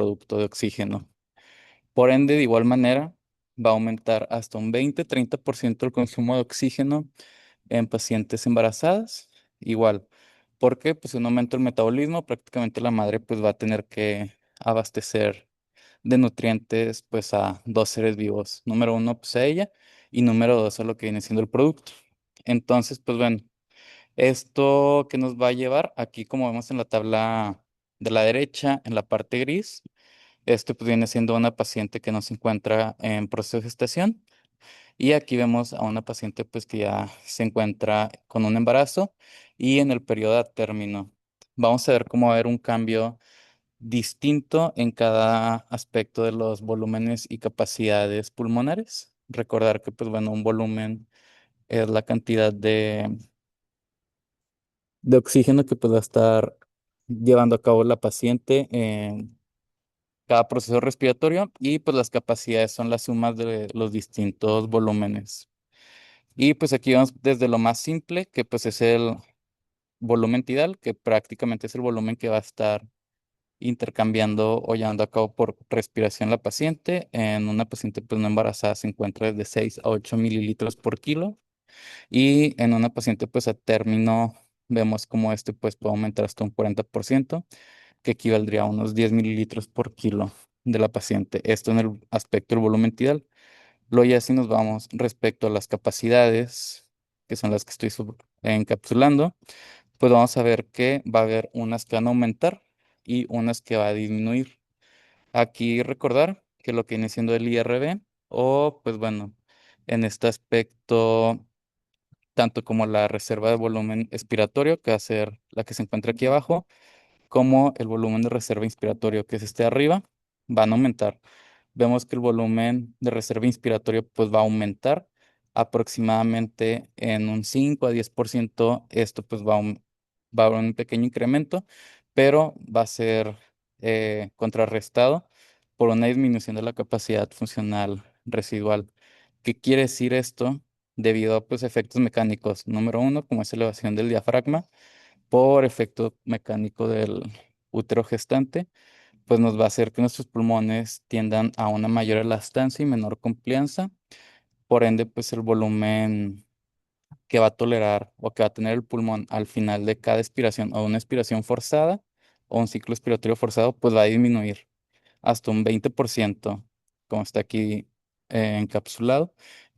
producto de oxígeno. Por ende, de igual manera, va a aumentar hasta un 20-30% el consumo de oxígeno en pacientes embarazadas. Igual, porque pues en un aumento el metabolismo, prácticamente la madre pues va a tener que abastecer de nutrientes pues a dos seres vivos. Número uno pues a ella y número dos a lo que viene siendo el producto. Entonces, pues bueno, esto que nos va a llevar aquí, como vemos en la tabla de la derecha, en la parte gris, esto pues viene siendo una paciente que no se encuentra en proceso de gestación. Y aquí vemos a una paciente pues que ya se encuentra con un embarazo y en el periodo a término. Vamos a ver cómo va a haber un cambio distinto en cada aspecto de los volúmenes y capacidades pulmonares. Recordar que pues bueno, un volumen es la cantidad de oxígeno que pueda estar llevando a cabo la paciente en cada proceso respiratorio y pues las capacidades son las sumas de los distintos volúmenes. Y pues aquí vamos desde lo más simple, que pues es el volumen tidal, que prácticamente es el volumen que va a estar intercambiando o llevando a cabo por respiración la paciente. En una paciente pues no embarazada se encuentra de 6 a 8 mililitros por kilo. Y en una paciente pues a término vemos como este pues puede aumentar hasta un 40%, que equivaldría a unos 10 mililitros por kilo de la paciente. Esto en el aspecto del volumen tidal. Luego ya si nos vamos respecto a las capacidades, que son las que estoy encapsulando, pues vamos a ver que va a haber unas que van a aumentar y unas que va a disminuir. Aquí recordar que lo que viene siendo el IRB, o pues bueno, en este aspecto, tanto como la reserva de volumen expiratorio, que va a ser la que se encuentra aquí abajo, como el volumen de reserva inspiratorio, que es este de arriba, van a aumentar. Vemos que el volumen de reserva inspiratorio pues va a aumentar aproximadamente en un 5 a 10%. Esto pues va a haber un pequeño incremento, pero va a ser contrarrestado por una disminución de la capacidad funcional residual. ¿Qué quiere decir esto? Debido a pues efectos mecánicos. Número uno, como es elevación del diafragma, por efecto mecánico del útero gestante, pues nos va a hacer que nuestros pulmones tiendan a una mayor elastancia y menor complianza. Por ende, pues el volumen que va a tolerar o que va a tener el pulmón al final de cada expiración o una expiración forzada o un ciclo expiratorio forzado, pues va a disminuir hasta un 20%, como está aquí encapsulado.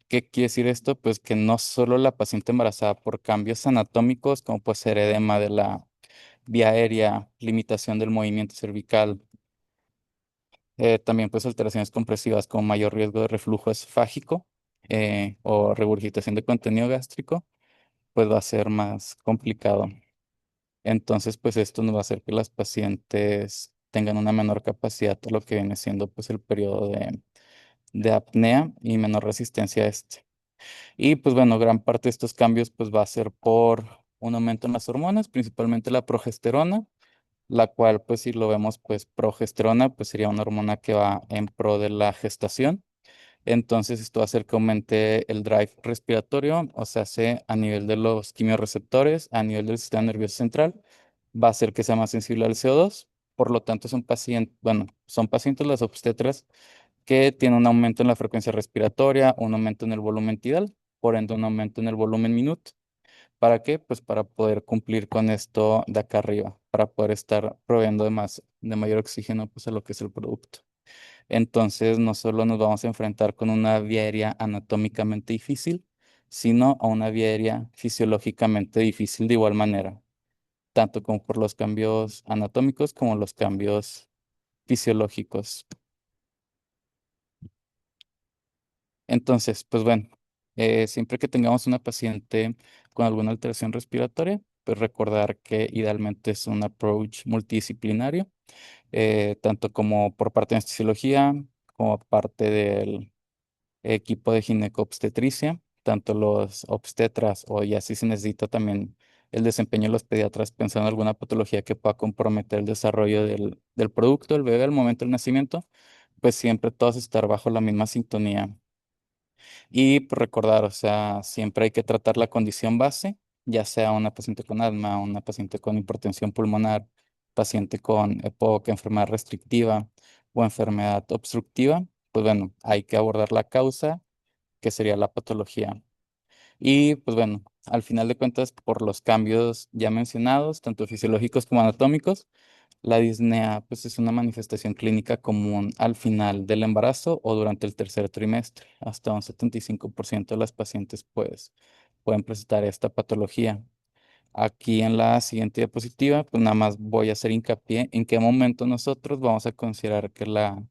¿Qué quiere decir esto? Pues que no solo la paciente embarazada por cambios anatómicos, como puede ser edema de la vía aérea, limitación del movimiento cervical, también pues alteraciones compresivas con mayor riesgo de reflujo esofágico o regurgitación de contenido gástrico, pues va a ser más complicado. Entonces, pues esto nos va a hacer que las pacientes tengan una menor capacidad de lo que viene siendo pues el periodo de apnea y menor resistencia a este. Y pues bueno, gran parte de estos cambios pues va a ser por un aumento en las hormonas, principalmente la progesterona, la cual pues si lo vemos pues progesterona pues sería una hormona que va en pro de la gestación. Entonces esto va a hacer que aumente el drive respiratorio, o sea, a nivel de los quimiorreceptores, a nivel del sistema nervioso central, va a hacer que sea más sensible al CO2. Por lo tanto, son pacientes, bueno, son pacientes las obstetras que tienen un aumento en la frecuencia respiratoria, un aumento en el volumen tidal, por ende un aumento en el volumen minuto. ¿Para qué? Pues para poder cumplir con esto de acá arriba, para poder estar proveyendo de mayor oxígeno pues a lo que es el producto. Entonces, no solo nos vamos a enfrentar con una vía aérea anatómicamente difícil, sino a una vía aérea fisiológicamente difícil de igual manera, tanto como por los cambios anatómicos como los cambios fisiológicos. Entonces, pues bueno, siempre que tengamos una paciente con alguna alteración respiratoria, pues recordar que idealmente es un approach multidisciplinario, tanto como por parte de anestesiología, como parte del equipo de ginecobstetricia, tanto los obstetras o ya si se necesita también el desempeño de los pediatras pensando en alguna patología que pueda comprometer el desarrollo del producto, el bebé al momento del nacimiento, pues siempre todos estar bajo la misma sintonía. Y pues, recordar, o sea, siempre hay que tratar la condición base, ya sea una paciente con asma, una paciente con hipertensión pulmonar, paciente con EPOC, enfermedad restrictiva o enfermedad obstructiva, pues bueno, hay que abordar la causa, que sería la patología. Y pues bueno, al final de cuentas, por los cambios ya mencionados, tanto fisiológicos como anatómicos, la disnea pues es una manifestación clínica común al final del embarazo o durante el tercer trimestre. Hasta un 75% de las pacientes pues pueden presentar esta patología. Aquí en la siguiente diapositiva, pues nada más voy a hacer hincapié en qué momento nosotros vamos a considerar que la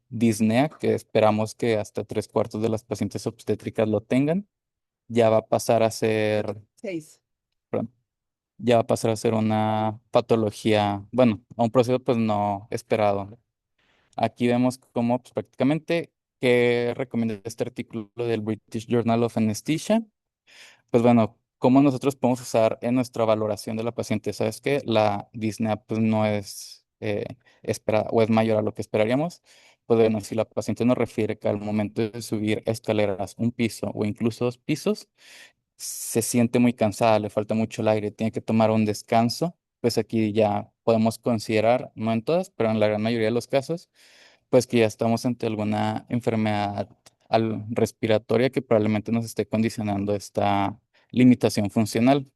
disnea, que esperamos que hasta tres cuartos de las pacientes obstétricas lo tengan, ya va a pasar a ser, Seis. perdón, ya va a pasar a ser una patología, bueno, a un proceso pues no esperado. Aquí vemos cómo pues, prácticamente que recomienda este artículo del British Journal of Anesthesia. Pues bueno, cómo nosotros podemos usar en nuestra valoración de la paciente. Sabes que la disnea pues no es esperada o es mayor a lo que esperaríamos. Pues bueno, si la paciente nos refiere que al momento de subir escaleras un piso o incluso dos pisos, se siente muy cansada, le falta mucho el aire, tiene que tomar un descanso, pues aquí ya podemos considerar, no en todas, pero en la gran mayoría de los casos, pues que ya estamos ante alguna enfermedad respiratoria que probablemente nos esté condicionando esta limitación funcional.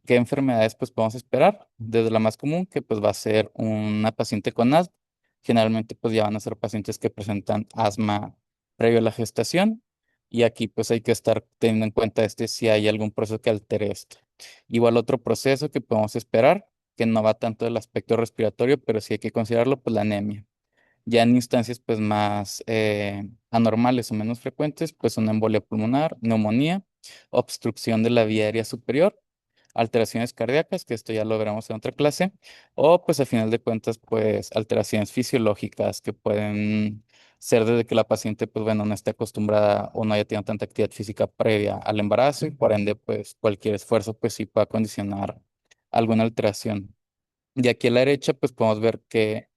¿Qué enfermedades pues podemos esperar? Desde la más común, que pues va a ser una paciente con asma. Generalmente pues ya van a ser pacientes que presentan asma previo a la gestación y aquí pues hay que estar teniendo en cuenta si hay algún proceso que altere esto. Igual otro proceso que podemos esperar, que no va tanto del aspecto respiratorio, pero sí hay que considerarlo, pues la anemia. Ya en instancias pues más anormales o menos frecuentes, pues una embolia pulmonar, neumonía, obstrucción de la vía aérea superior, alteraciones cardíacas, que esto ya lo veremos en otra clase, o pues a final de cuentas pues alteraciones fisiológicas que pueden ser desde que la paciente pues bueno no esté acostumbrada o no haya tenido tanta actividad física previa al embarazo y por ende pues cualquier esfuerzo pues sí pueda condicionar alguna alteración. De aquí a la derecha, pues podemos ver qué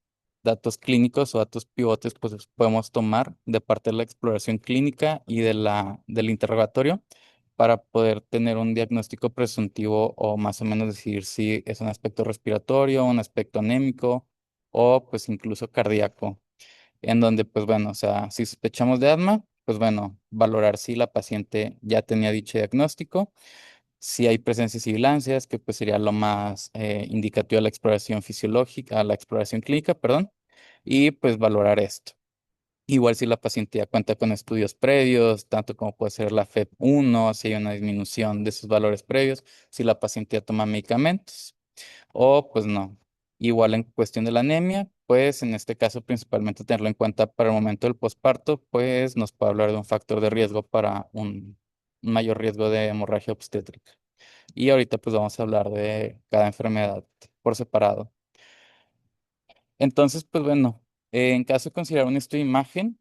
datos clínicos o datos pivotes pues podemos tomar de parte de la exploración clínica y del interrogatorio para poder tener un diagnóstico presuntivo o más o menos decidir si es un aspecto respiratorio, un aspecto anémico o pues incluso cardíaco, en donde pues bueno, o sea, si sospechamos de asma, pues bueno, valorar si la paciente ya tenía dicho diagnóstico, si hay presencias y sibilancias, que pues sería lo más indicativo de la exploración fisiológica, la exploración clínica, perdón, y pues valorar esto. Igual si la paciente ya cuenta con estudios previos, tanto como puede ser la FEP1, si hay una disminución de sus valores previos, si la paciente ya toma medicamentos o pues no. Igual en cuestión de la anemia, pues en este caso principalmente tenerlo en cuenta para el momento del posparto, pues nos puede hablar de un factor de riesgo para un mayor riesgo de hemorragia obstétrica. Y ahorita pues vamos a hablar de cada enfermedad por separado. Entonces, pues bueno, en caso de considerar un estudio de imagen,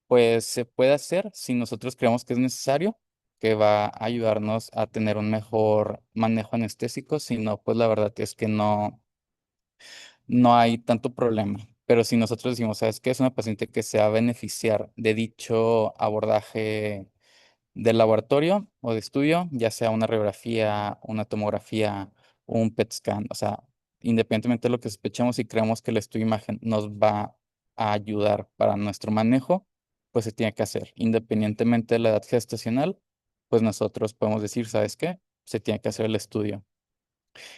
pues se puede hacer si nosotros creemos que es necesario, que va a ayudarnos a tener un mejor manejo anestésico, si no, pues la verdad es que no hay tanto problema. Pero si nosotros decimos, ¿sabes qué? Es una paciente que se va a beneficiar de dicho abordaje del laboratorio o de estudio, ya sea una radiografía, una tomografía, un PET scan, o sea, independientemente de lo que sospechemos y creemos que el estudio de imagen nos va a ayudar para nuestro manejo, pues se tiene que hacer. Independientemente de la edad gestacional, pues nosotros podemos decir, ¿sabes qué? Se tiene que hacer el estudio.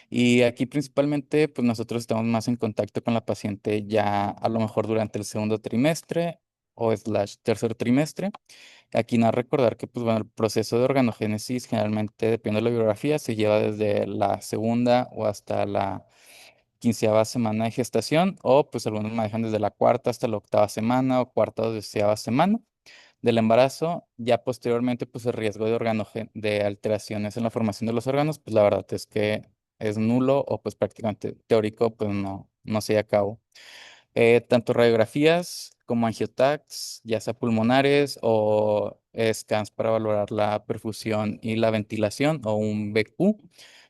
Y aquí principalmente, pues nosotros estamos más en contacto con la paciente ya a lo mejor durante el segundo trimestre o slash tercer trimestre. Aquí nada recordar que pues bueno, el proceso de organogénesis generalmente, dependiendo de la biografía, se lleva desde la segunda o hasta la quinceava semana de gestación, o pues algunos manejan desde la cuarta hasta la octava semana o cuarta o doceava semana del embarazo. Ya posteriormente, pues el riesgo de alteraciones en la formación de los órganos, pues la verdad es que es nulo o pues prácticamente teórico, pues no se lleva a cabo. Tanto radiografías como angiotacs, ya sea pulmonares o scans para valorar la perfusión y la ventilación o un BQ,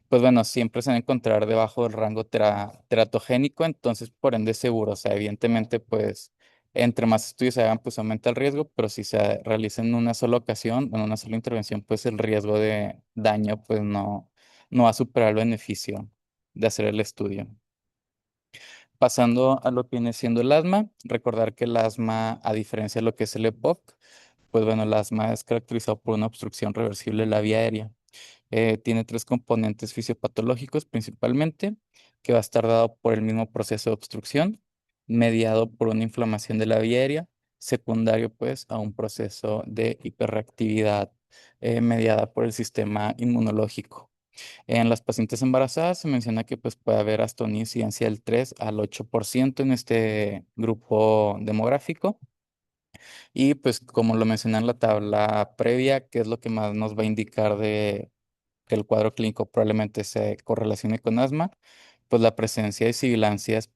pues bueno, siempre se van a encontrar debajo del rango teratogénico, entonces por ende es seguro, o sea, evidentemente pues entre más estudios se hagan, pues aumenta el riesgo, pero si se realiza en una sola ocasión, en una sola intervención, pues el riesgo de daño pues no va a superar el beneficio de hacer el estudio. Pasando a lo que viene siendo el asma, recordar que el asma, a diferencia de lo que es el EPOC, pues bueno, el asma es caracterizado por una obstrucción reversible de la vía aérea. Tiene tres componentes fisiopatológicos principalmente, que va a estar dado por el mismo proceso de obstrucción, mediado por una inflamación de la vía aérea, secundario pues a un proceso de hiperreactividad mediada por el sistema inmunológico. En las pacientes embarazadas se menciona que pues, puede haber hasta una incidencia del 3 al 8% en este grupo demográfico. Y pues como lo mencioné en la tabla previa, ¿qué es lo que más nos va a indicar de que el cuadro clínico probablemente se correlacione con asma? Pues la presencia de sibilancias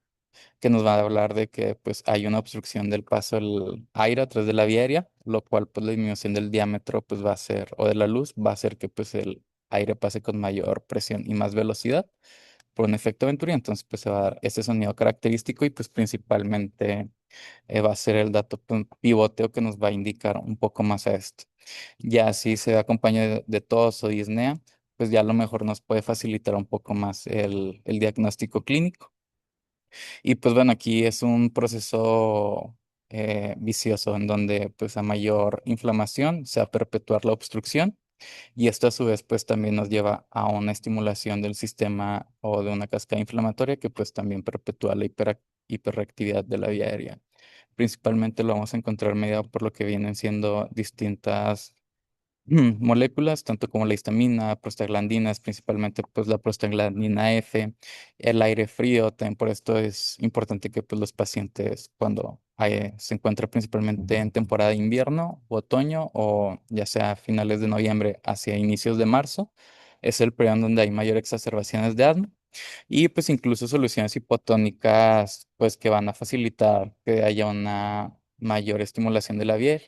que nos va a hablar de que pues hay una obstrucción del paso del aire a través de la vía aérea, lo cual pues la disminución del diámetro pues va a ser, o de la luz, va a hacer que pues el aire pase con mayor presión y más velocidad por un efecto Venturi. Entonces pues se va a dar este sonido característico y pues principalmente va a ser el dato pivoteo que nos va a indicar un poco más a esto. Ya si se acompaña de tos o disnea, pues ya a lo mejor nos puede facilitar un poco más el diagnóstico clínico. Y pues bueno, aquí es un proceso vicioso en donde pues a mayor inflamación se va a perpetuar la obstrucción y esto a su vez pues también nos lleva a una estimulación del sistema o de una cascada inflamatoria que pues también perpetúa la hiperreactividad de la vía aérea. Principalmente lo vamos a encontrar mediado por lo que vienen siendo distintas moléculas, tanto como la histamina, prostaglandinas, principalmente pues la prostaglandina F, el aire frío, también por esto es importante que pues los pacientes cuando se encuentran principalmente en temporada de invierno o otoño o ya sea a finales de noviembre hacia inicios de marzo, es el periodo en donde hay mayor exacerbaciones de asma y pues incluso soluciones hipotónicas pues que van a facilitar que haya una mayor estimulación de la vía.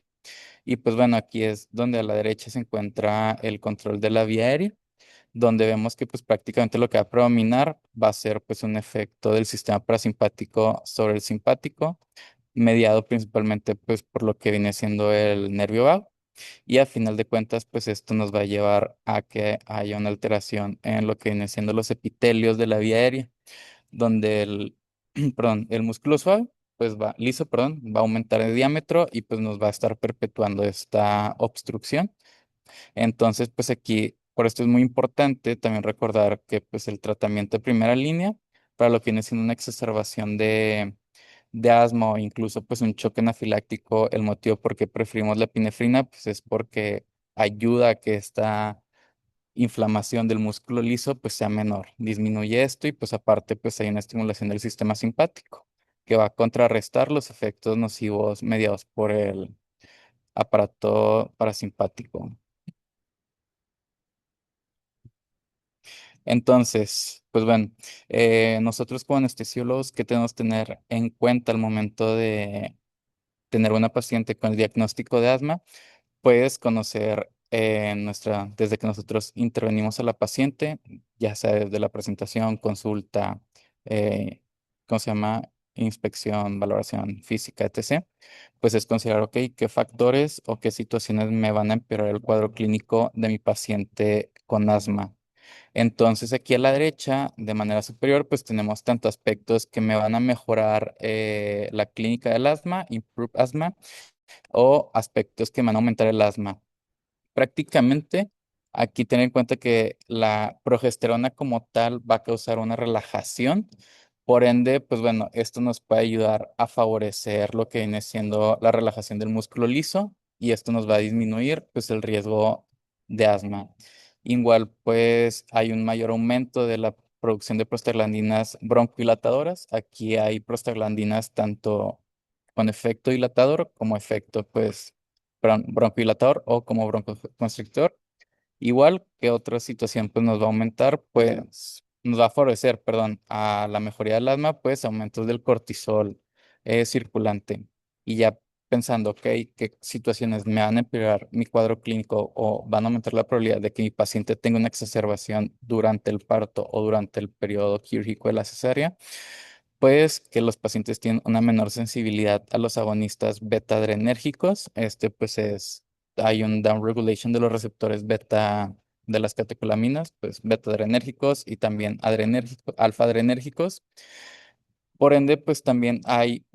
Y pues bueno, aquí es donde a la derecha se encuentra el control de la vía aérea, donde vemos que pues prácticamente lo que va a predominar va a ser pues un efecto del sistema parasimpático sobre el simpático, mediado principalmente pues por lo que viene siendo el nervio vago. Y a final de cuentas pues esto nos va a llevar a que haya una alteración en lo que viene siendo los epitelios de la vía aérea, donde perdón, el músculo suave, pues va, liso, perdón, va a aumentar de diámetro y pues nos va a estar perpetuando esta obstrucción. Entonces, pues aquí, por esto es muy importante también recordar que pues el tratamiento de primera línea, para lo que viene siendo una exacerbación de asma o incluso pues un choque anafiláctico, el motivo por qué preferimos la epinefrina, pues es porque ayuda a que esta inflamación del músculo liso pues sea menor. Disminuye esto y pues aparte pues hay una estimulación del sistema simpático que va a contrarrestar los efectos nocivos mediados por el aparato parasimpático. Entonces, pues bueno, nosotros como anestesiólogos, ¿qué tenemos que tener en cuenta al momento de tener una paciente con el diagnóstico de asma? Puedes conocer desde que nosotros intervenimos a la paciente, ya sea desde la presentación, consulta, eh, ¿cómo se llama? Inspección, valoración física, etc. Pues es considerar, ok, qué factores o qué situaciones me van a empeorar el cuadro clínico de mi paciente con asma. Entonces aquí a la derecha, de manera superior, pues tenemos tanto aspectos que me van a mejorar la clínica del asma, improve asma, o aspectos que van a aumentar el asma. Prácticamente, aquí tener en cuenta que la progesterona como tal va a causar una relajación. Por ende, pues bueno, esto nos puede ayudar a favorecer lo que viene siendo la relajación del músculo liso y esto nos va a disminuir pues el riesgo de asma. Igual, pues hay un mayor aumento de la producción de prostaglandinas broncodilatadoras. Aquí hay prostaglandinas tanto con efecto dilatador como efecto pues broncodilatador o como broncoconstrictor. Igual que otra situación, pues nos va a aumentar, pues nos va a favorecer, perdón, a la mejoría del asma, pues aumentos del cortisol circulante. Y ya pensando, ok, qué situaciones me van a empeorar mi cuadro clínico o van a aumentar la probabilidad de que mi paciente tenga una exacerbación durante el parto o durante el periodo quirúrgico de la cesárea, pues que los pacientes tienen una menor sensibilidad a los agonistas beta adrenérgicos. Pues hay un downregulation de los receptores beta de las catecolaminas, pues beta adrenérgicos y también alfa adrenérgicos. Por ende, pues también hay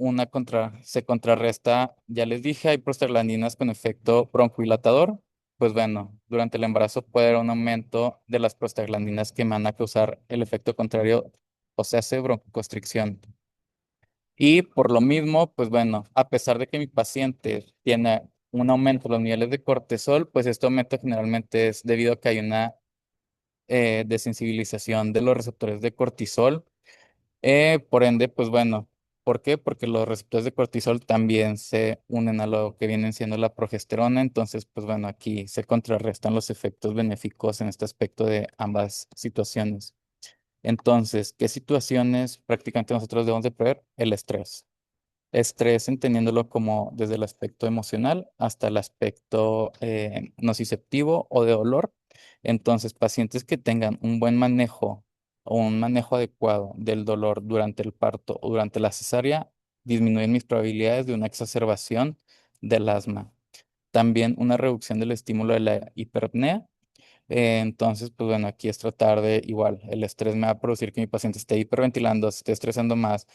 se contrarresta, ya les dije, hay prostaglandinas con efecto broncodilatador. Pues bueno, durante el embarazo puede haber un aumento de las prostaglandinas que van a causar el efecto contrario, o sea, hace broncoconstricción. Y por lo mismo, pues bueno, a pesar de que mi paciente tiene un aumento de los niveles de cortisol, pues este aumento generalmente es debido a que hay una desensibilización de los receptores de cortisol. Por ende, pues bueno, ¿por qué? Porque los receptores de cortisol también se unen a lo que vienen siendo la progesterona. Entonces, pues bueno, aquí se contrarrestan los efectos benéficos en este aspecto de ambas situaciones. Entonces, ¿qué situaciones prácticamente nosotros debemos de prever? El estrés. Estrés entendiéndolo como desde el aspecto emocional hasta el aspecto nociceptivo o de dolor. Entonces, pacientes que tengan un buen manejo o un manejo adecuado del dolor durante el parto o durante la cesárea, disminuyen mis probabilidades de una exacerbación del asma. También una reducción del estímulo de la hiperpnea. Entonces, pues bueno, aquí es tratar de igual, el estrés me va a producir que mi paciente esté hiperventilando, se esté estresando más.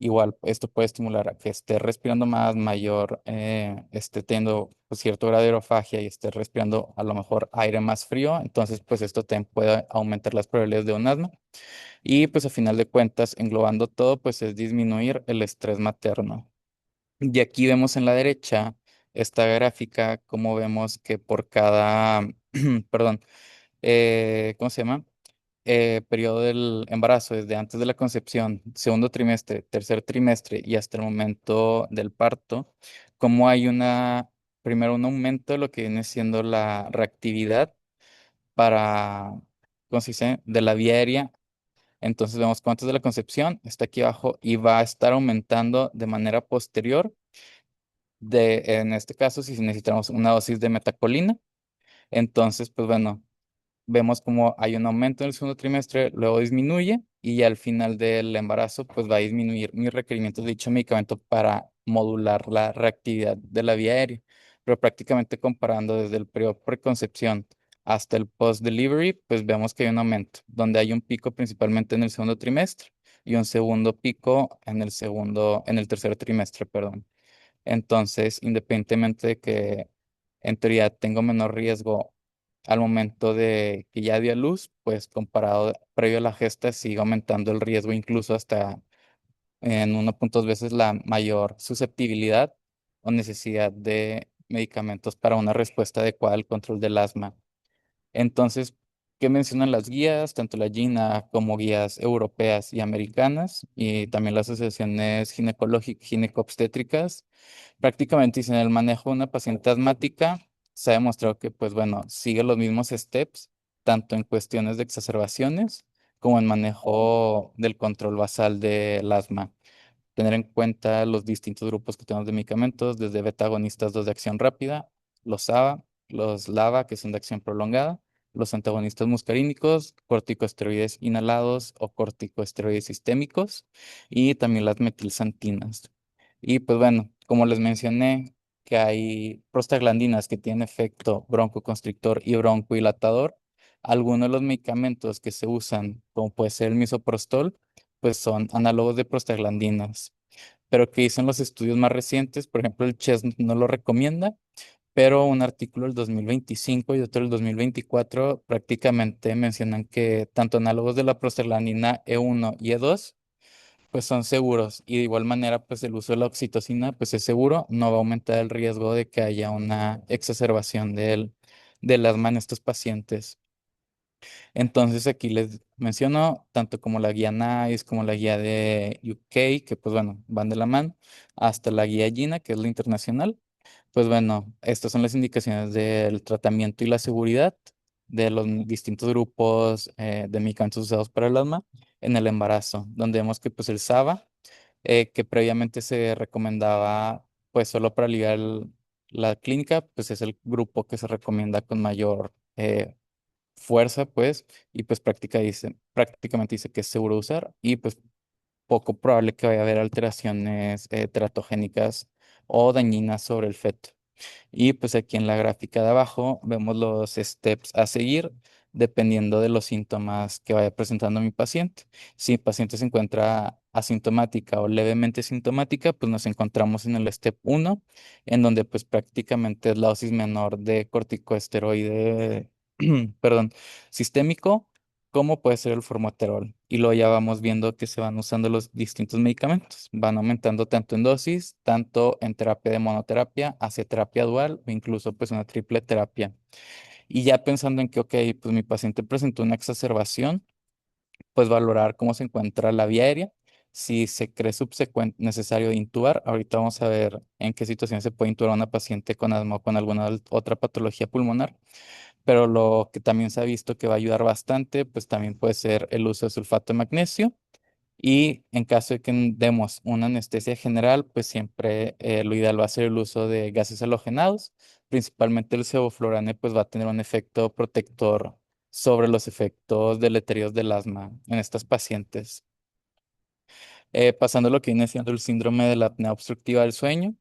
Igual, esto puede estimular a que esté respirando más, mayor, esté teniendo pues, cierto grado de aerofagia y esté respirando a lo mejor aire más frío. Entonces, pues esto también puede aumentar las probabilidades de un asma. Y pues a final de cuentas, englobando todo, pues es disminuir el estrés materno. Y aquí vemos en la derecha esta gráfica, como vemos que por cada, perdón, ¿cómo se llama? Periodo del embarazo, desde antes de la concepción, segundo trimestre, tercer trimestre y hasta el momento del parto, como hay primero un aumento de lo que viene siendo la reactividad para, ¿cómo se dice? De la vía aérea. Entonces vemos cuánto es de la concepción, está aquí abajo y va a estar aumentando de manera posterior, en este caso, si necesitamos una dosis de metacolina. Entonces, pues bueno, vemos como hay un aumento en el segundo trimestre, luego disminuye y ya al final del embarazo pues va a disminuir mis requerimientos de dicho medicamento para modular la reactividad de la vía aérea. Pero prácticamente comparando desde el periodo preconcepción hasta el post-delivery, pues vemos que hay un aumento, donde hay un pico principalmente en el segundo trimestre y un segundo pico en el tercer trimestre, perdón. Entonces, independientemente de que en teoría tengo menor riesgo al momento de que ya dio a luz, pues comparado previo a la gesta sigue aumentando el riesgo incluso hasta en 1.2 veces la mayor susceptibilidad o necesidad de medicamentos para una respuesta adecuada al control del asma. Entonces, ¿qué mencionan las guías? Tanto la GINA como guías europeas y americanas y también las asociaciones ginecobstétricas. Prácticamente dicen el manejo de una paciente asmática se ha demostrado que, pues bueno, sigue los mismos steps, tanto en cuestiones de exacerbaciones como en manejo del control basal del asma. Tener en cuenta los distintos grupos que tenemos de medicamentos, desde beta agonistas 2 de acción rápida, los ABA, los LABA, que son de acción prolongada, los antagonistas muscarínicos, corticosteroides inhalados o corticosteroides sistémicos y también las metilsantinas. Y pues bueno, como les mencioné, que hay prostaglandinas que tienen efecto broncoconstrictor y broncodilatador, algunos de los medicamentos que se usan, como puede ser el misoprostol, pues son análogos de prostaglandinas, pero que dicen los estudios más recientes, por ejemplo, el CHES no lo recomienda, pero un artículo del 2025 y otro del 2024 prácticamente mencionan que tanto análogos de la prostaglandina E1 y E2 pues son seguros y de igual manera pues el uso de la oxitocina pues es seguro, no va a aumentar el riesgo de que haya una exacerbación del asma en estos pacientes. Entonces aquí les menciono tanto como la guía NICE como la guía de UK, que pues bueno, van de la mano, hasta la guía GINA, que es la internacional. Pues bueno, estas son las indicaciones del tratamiento y la seguridad de los distintos grupos de medicamentos usados para el asma en el embarazo, donde vemos que pues el SABA, que previamente se recomendaba pues solo para aliviar la clínica, pues es el grupo que se recomienda con mayor fuerza, pues, y pues prácticamente dice que es seguro usar y pues poco probable que vaya a haber alteraciones teratogénicas o dañinas sobre el feto. Y pues aquí en la gráfica de abajo vemos los steps a seguir dependiendo de los síntomas que vaya presentando mi paciente. Si el paciente se encuentra asintomática o levemente sintomática, pues nos encontramos en el step uno, en donde pues prácticamente es la dosis menor de corticosteroide, perdón, sistémico, como puede ser el formoterol. Y luego ya vamos viendo que se van usando los distintos medicamentos. Van aumentando tanto en dosis, tanto en terapia de monoterapia, hacia terapia dual o incluso pues una triple terapia. Y ya pensando en que, ok, pues mi paciente presentó una exacerbación, pues valorar cómo se encuentra la vía aérea. Si se cree subsecuente necesario intubar, ahorita vamos a ver en qué situación se puede intubar a una paciente con asma o con alguna otra patología pulmonar. Pero lo que también se ha visto que va a ayudar bastante, pues también puede ser el uso de sulfato de magnesio. Y en caso de que demos una anestesia general, pues siempre lo ideal va a ser el uso de gases halogenados. Principalmente el sevoflurane, pues va a tener un efecto protector sobre los efectos deleterios del asma en estas pacientes. Pasando a lo que viene siendo el síndrome de la apnea obstructiva del sueño.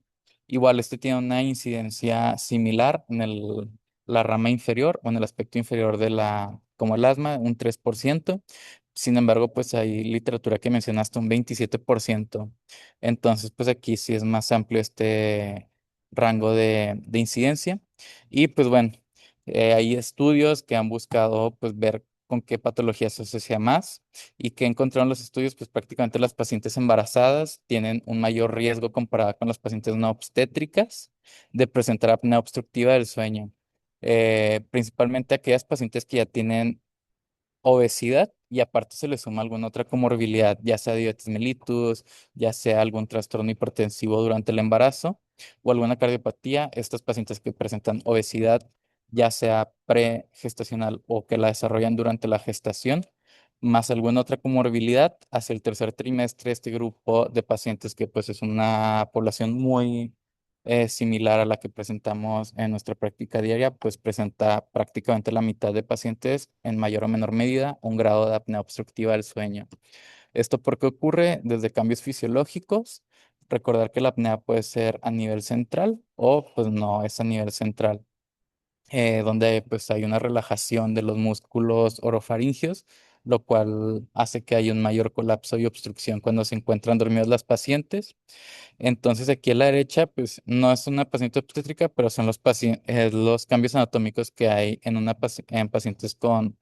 Igual este tiene una incidencia similar en la rama inferior o en el aspecto inferior de como el asma, un 3%. Sin embargo, pues hay literatura que menciona hasta un 27%. Entonces, pues aquí sí es más amplio este rango de incidencia. Y pues bueno, hay estudios que han buscado pues ver con qué patología se asocia más y que encontraron los estudios, pues prácticamente las pacientes embarazadas tienen un mayor riesgo comparado con las pacientes no obstétricas de presentar apnea obstructiva del sueño. Principalmente aquellas pacientes que ya tienen obesidad y aparte se le suma alguna otra comorbilidad, ya sea diabetes mellitus, ya sea algún trastorno hipertensivo durante el embarazo o alguna cardiopatía. Estas pacientes que presentan obesidad, ya sea pregestacional o que la desarrollan durante la gestación, más alguna otra comorbilidad, hacia el tercer trimestre, este grupo de pacientes que pues es una población muy similar a la que presentamos en nuestra práctica diaria, pues presenta prácticamente la mitad de pacientes en mayor o menor medida un grado de apnea obstructiva del sueño. ¿Esto por qué ocurre? Desde cambios fisiológicos. Recordar que la apnea puede ser a nivel central o pues no es a nivel central, donde pues hay una relajación de los músculos orofaringeos, lo cual hace que haya un mayor colapso y obstrucción cuando se encuentran dormidas las pacientes. Entonces aquí a la derecha, pues no es una paciente obstétrica, pero son los cambios anatómicos que hay en, en pacientes con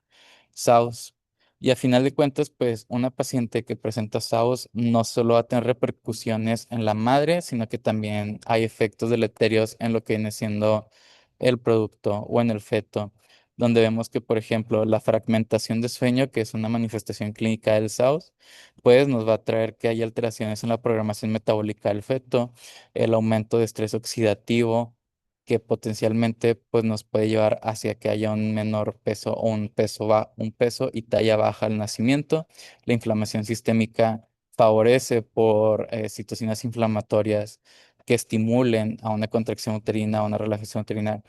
SAOS. Y a final de cuentas, pues una paciente que presenta SAOS no solo va a tener repercusiones en la madre, sino que también hay efectos deleterios en lo que viene siendo el producto o en el feto, donde vemos que, por ejemplo, la fragmentación de sueño, que es una manifestación clínica del SAOS, pues nos va a traer que haya alteraciones en la programación metabólica del feto, el aumento de estrés oxidativo que potencialmente pues nos puede llevar hacia que haya un menor peso o un peso y talla baja al nacimiento. La inflamación sistémica favorece por citocinas inflamatorias que estimulen a una contracción uterina, a una relajación uterina,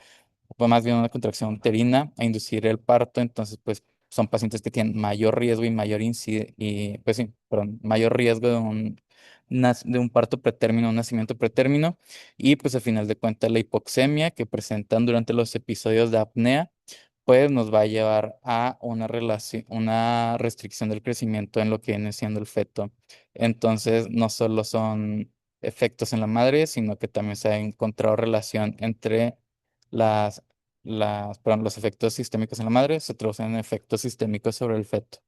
o más bien una contracción uterina, a inducir el parto. Entonces, pues son pacientes que tienen mayor riesgo y pues sí, perdón, mayor riesgo de un parto pretérmino, un nacimiento pretérmino. Y pues al final de cuentas la hipoxemia que presentan durante los episodios de apnea, pues nos va a llevar a una restricción del crecimiento en lo que viene siendo el feto. Entonces, no solo son efectos en la madre, sino que también se ha encontrado relación entre las, perdón, los efectos sistémicos en la madre se traducen en efectos sistémicos sobre el feto.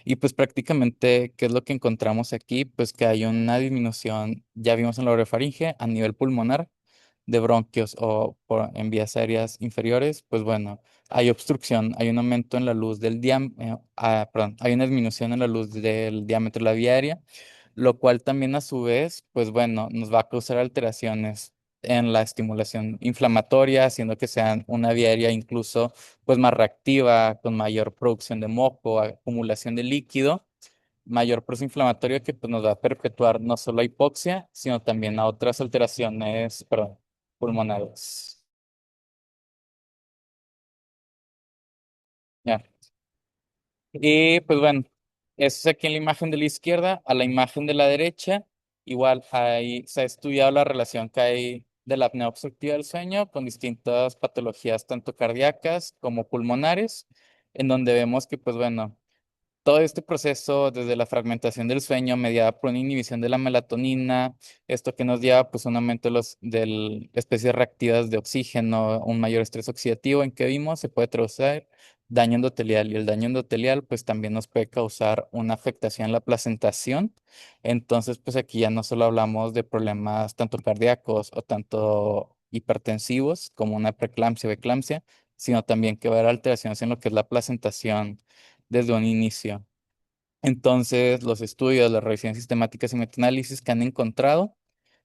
Y pues prácticamente, ¿qué es lo que encontramos aquí? Pues que hay una disminución, ya vimos en la orofaringe, a nivel pulmonar, de bronquios o en vías aéreas inferiores, pues bueno, hay obstrucción, hay un aumento en la luz perdón, hay una disminución en la luz del diámetro de la vía aérea, lo cual también a su vez, pues bueno, nos va a causar alteraciones en la estimulación inflamatoria, haciendo que sean una vía aérea incluso pues más reactiva, con mayor producción de moco, acumulación de líquido, mayor proceso inflamatorio que pues, nos va a perpetuar no solo a hipoxia, sino también a otras alteraciones, perdón, pulmonares. Ya. Y pues bueno, eso es aquí en la imagen de la izquierda, a la imagen de la derecha, igual ahí se ha estudiado la relación que hay de la apnea obstructiva del sueño con distintas patologías, tanto cardíacas como pulmonares, en donde vemos que, pues bueno, todo este proceso, desde la fragmentación del sueño, mediada por una inhibición de la melatonina, esto que nos lleva pues a un aumento de especies reactivas de oxígeno, un mayor estrés oxidativo en que vimos, se puede traducir daño endotelial. Y el daño endotelial pues también nos puede causar una afectación en la placentación. Entonces pues aquí ya no solo hablamos de problemas tanto cardíacos o tanto hipertensivos como una preeclampsia o eclampsia, sino también que va a haber alteraciones en lo que es la placentación desde un inicio. Entonces, los estudios, las revisiones sistemáticas y metaanálisis que han encontrado,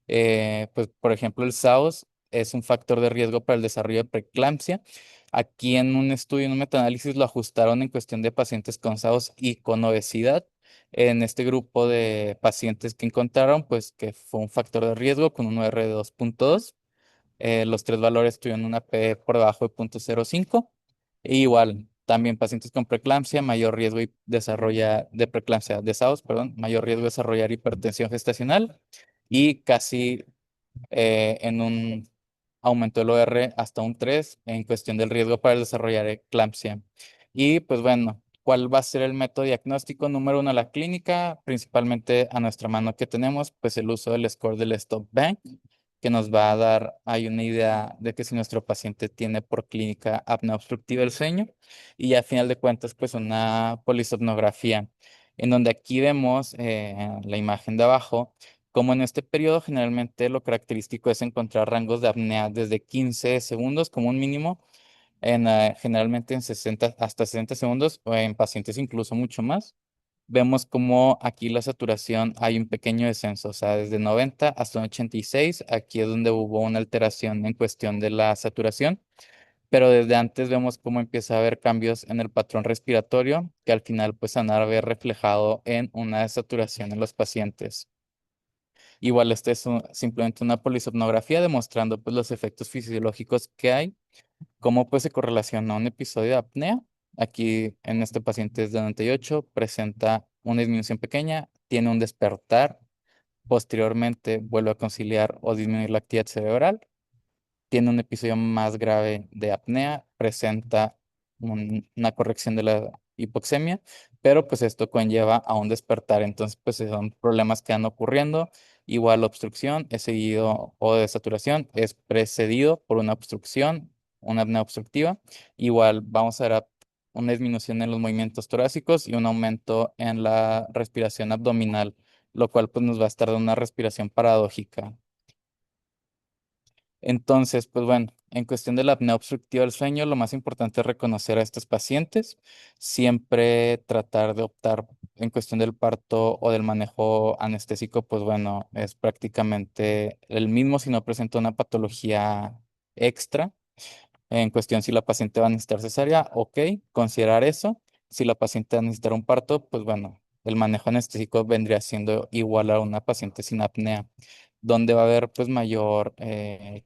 pues, por ejemplo, el SAOS es un factor de riesgo para el desarrollo de preeclampsia. Aquí en un estudio, en un metaanálisis, lo ajustaron en cuestión de pacientes con SAOS y con obesidad. En este grupo de pacientes que encontraron, pues que fue un factor de riesgo con un R de 2.2. Los tres valores tuvieron una P por debajo de 0.05. E igual, también pacientes con preeclampsia, mayor riesgo y desarrolla de preeclampsia, de SAOS, perdón, mayor riesgo de desarrollar hipertensión gestacional y casi en un aumento del OR hasta un 3 en cuestión del riesgo para desarrollar eclampsia. Y pues bueno, ¿cuál va a ser el método diagnóstico? Número uno, la clínica, principalmente a nuestra mano que tenemos, pues el uso del score del Stop Bank, que nos va a dar ahí una idea de que si nuestro paciente tiene por clínica apnea obstructiva del sueño y a final de cuentas pues una polisomnografía, en donde aquí vemos la imagen de abajo como en este periodo, generalmente lo característico es encontrar rangos de apnea desde 15 segundos como un mínimo, generalmente en 60 hasta 60 segundos o en pacientes incluso mucho más. Vemos como aquí la saturación hay un pequeño descenso, o sea, desde 90 hasta un 86, aquí es donde hubo una alteración en cuestión de la saturación, pero desde antes vemos cómo empieza a haber cambios en el patrón respiratorio que al final pues van a ver reflejado en una desaturación en los pacientes. Igual este es simplemente una polisomnografía demostrando pues los efectos fisiológicos que hay, cómo pues se correlaciona un episodio de apnea. Aquí en este paciente es de 98, presenta una disminución pequeña, tiene un despertar, posteriormente vuelve a conciliar o disminuir la actividad cerebral, tiene un episodio más grave de apnea, presenta una corrección de la hipoxemia, pero pues esto conlleva a un despertar, entonces pues son problemas que van ocurriendo. Igual obstrucción es seguido o de saturación es precedido por una obstrucción, una apnea obstructiva. Igual vamos a ver una disminución en los movimientos torácicos y un aumento en la respiración abdominal, lo cual pues nos va a estar dando una respiración paradójica. Entonces, pues bueno, en cuestión de la apnea obstructiva del sueño, lo más importante es reconocer a estos pacientes, siempre tratar de optar en cuestión del parto o del manejo anestésico, pues bueno, es prácticamente el mismo si no presenta una patología extra. En cuestión si la paciente va a necesitar cesárea, ok, considerar eso. Si la paciente va a necesitar un parto, pues bueno, el manejo anestésico vendría siendo igual a una paciente sin apnea. Donde va a haber pues mayor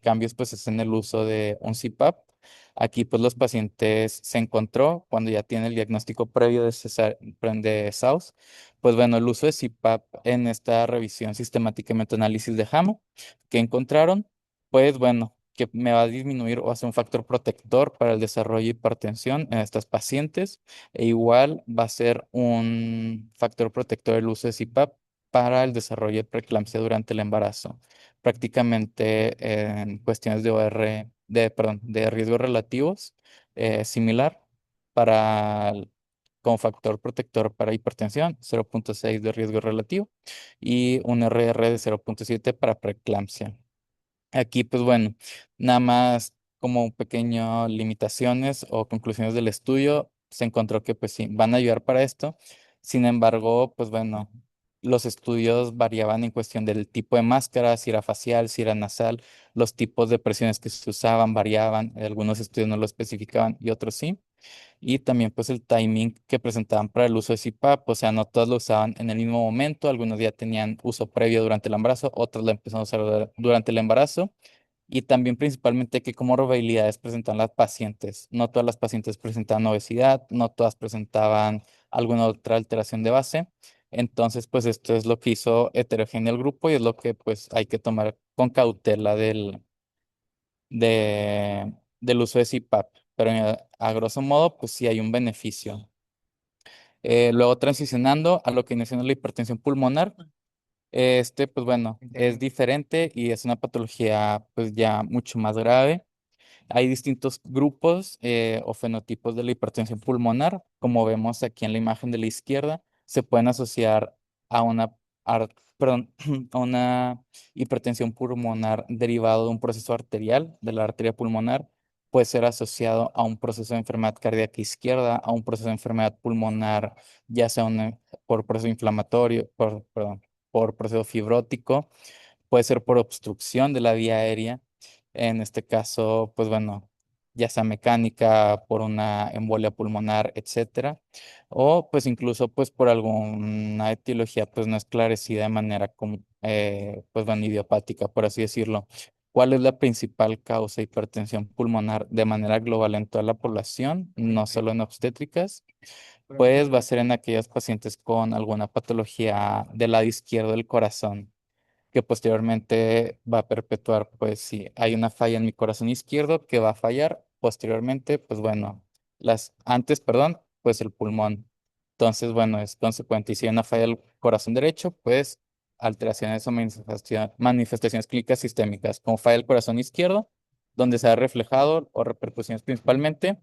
cambios pues es en el uso de un CPAP. Aquí pues los pacientes se encontró cuando ya tiene el diagnóstico previo de SAUS. Pues bueno, el uso de CPAP en esta revisión sistemática y metaanálisis de JAMA que encontraron, pues bueno, que me va a disminuir o hacer un factor protector para el desarrollo de hipertensión en estas pacientes. E igual va a ser un factor protector el uso de CPAP para el desarrollo de preeclampsia durante el embarazo. Prácticamente en cuestiones de OR, perdón, de riesgos relativos, similar como factor protector para hipertensión, 0.6 de riesgo relativo y un RR de 0.7 para preeclampsia. Aquí, pues bueno, nada más como pequeñas limitaciones o conclusiones del estudio, se encontró que pues sí, van a ayudar para esto. Sin embargo, pues bueno, los estudios variaban en cuestión del tipo de máscara, si era facial, si era nasal, los tipos de presiones que se usaban variaban, algunos estudios no lo especificaban y otros sí. Y también pues el timing que presentaban para el uso de CPAP, o sea, no todos lo usaban en el mismo momento, algunos ya tenían uso previo durante el embarazo, otros lo empezaron a usar durante el embarazo. Y también principalmente qué comorbilidades presentan las pacientes. No todas las pacientes presentaban obesidad, no todas presentaban alguna otra alteración de base. Entonces, pues esto es lo que hizo heterogéneo el grupo y es lo que pues hay que tomar con cautela del uso de CPAP, pero a grosso modo, pues sí hay un beneficio. Luego transicionando a lo que viene siendo la hipertensión pulmonar, pues bueno, es diferente y es una patología pues ya mucho más grave. Hay distintos grupos o fenotipos de la hipertensión pulmonar, como vemos aquí en la imagen de la izquierda, se pueden asociar a perdón, a una hipertensión pulmonar derivado de un proceso arterial, de la arteria pulmonar, puede ser asociado a un proceso de enfermedad cardíaca izquierda, a un proceso de enfermedad pulmonar, ya sea por proceso inflamatorio, perdón, por proceso fibrótico, puede ser por obstrucción de la vía aérea. En este caso, pues bueno, ya sea mecánica, por una embolia pulmonar, etcétera, o pues incluso pues por alguna etiología pues no esclarecida de manera como, pues bueno, idiopática, por así decirlo. ¿Cuál es la principal causa de hipertensión pulmonar de manera global en toda la población, no solo en obstétricas? Pues va a ser en aquellos pacientes con alguna patología del lado izquierdo del corazón que posteriormente va a perpetuar, pues si hay una falla en mi corazón izquierdo que va a fallar, posteriormente, pues bueno, perdón, pues el pulmón. Entonces, bueno, es consecuente. Y si hay una falla del corazón derecho, pues alteraciones o manifestaciones clínicas sistémicas, como falla del corazón izquierdo, donde se ha reflejado o repercusiones principalmente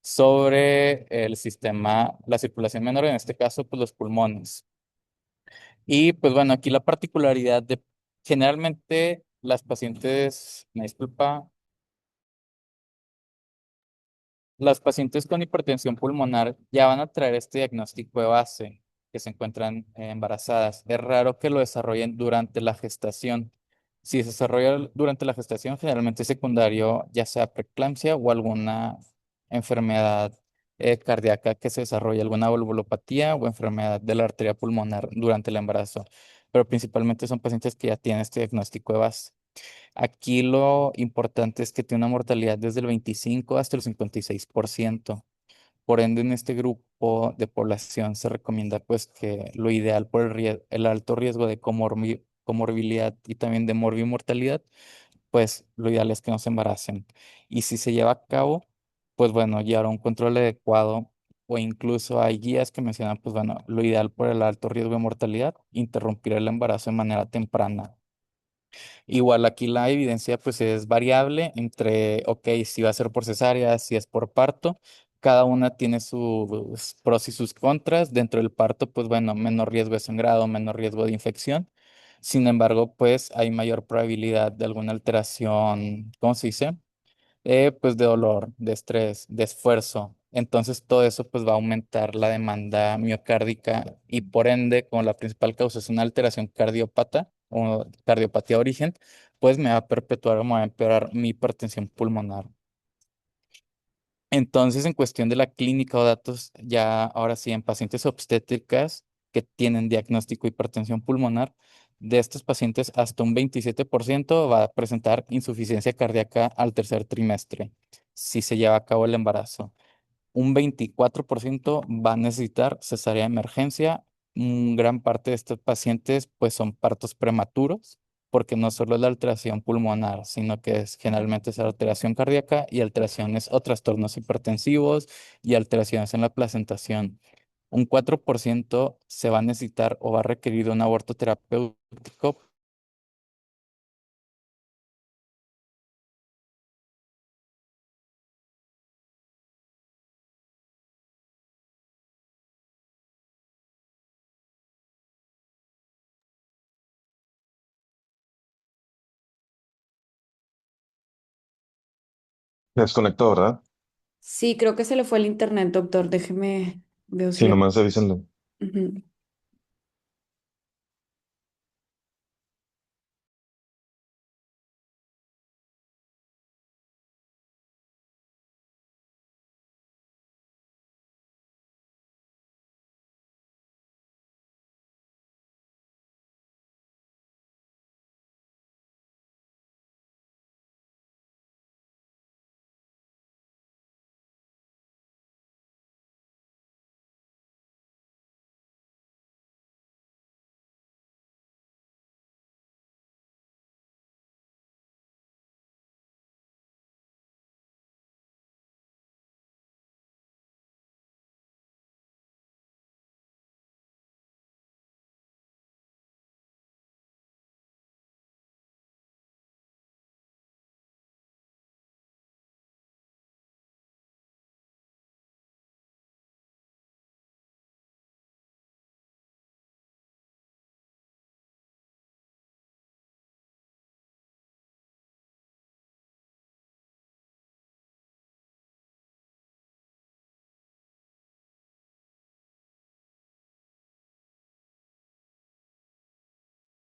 sobre el sistema, la circulación menor, en este caso, pues los pulmones. Y pues bueno, aquí la particularidad de generalmente las pacientes, me disculpa, las pacientes con hipertensión pulmonar ya van a traer este diagnóstico de base que se encuentran embarazadas. Es raro que lo desarrollen durante la gestación. Si se desarrolla durante la gestación, generalmente es secundario, ya sea preeclampsia o alguna enfermedad cardíaca que se desarrolle, alguna valvulopatía o enfermedad de la arteria pulmonar durante el embarazo. Pero principalmente son pacientes que ya tienen este diagnóstico de base. Aquí lo importante es que tiene una mortalidad desde el 25 hasta el 56%. Por ende, en este grupo de población se recomienda pues que lo ideal por el alto riesgo de comorbilidad y también de morbimortalidad, pues lo ideal es que no se embaracen. Y si se lleva a cabo, pues bueno, llevar un control adecuado o incluso hay guías que mencionan, pues bueno, lo ideal por el alto riesgo de mortalidad, interrumpir el embarazo de manera temprana. Igual aquí la evidencia pues es variable entre, ok, si va a ser por cesárea, si es por parto, cada una tiene sus pros y sus contras. Dentro del parto, pues bueno, menor riesgo de sangrado, menor riesgo de infección. Sin embargo, pues hay mayor probabilidad de alguna alteración, ¿cómo se dice? Pues de dolor, de estrés, de esfuerzo. Entonces todo eso pues va a aumentar la demanda miocárdica y por ende, como la principal causa es una alteración cardiópata o cardiopatía de origen, pues me va a perpetuar o me va a empeorar mi hipertensión pulmonar. Entonces, en cuestión de la clínica o datos, ya ahora sí, en pacientes obstétricas que tienen diagnóstico de hipertensión pulmonar, de estos pacientes hasta un 27% va a presentar insuficiencia cardíaca al tercer trimestre, si se lleva a cabo el embarazo. Un 24% va a necesitar cesárea de emergencia. Gran parte de estos pacientes pues son partos prematuros, porque no solo es la alteración pulmonar, sino que es generalmente es alteración cardíaca y alteraciones o trastornos hipertensivos y alteraciones en la placentación. Un 4% se va a necesitar o va a requerir un aborto terapéutico. Desconectó, ¿verdad? Sí, creo que se le fue el internet, doctor. Déjeme, veo si Sí, le... nomás avísenle. Ujú.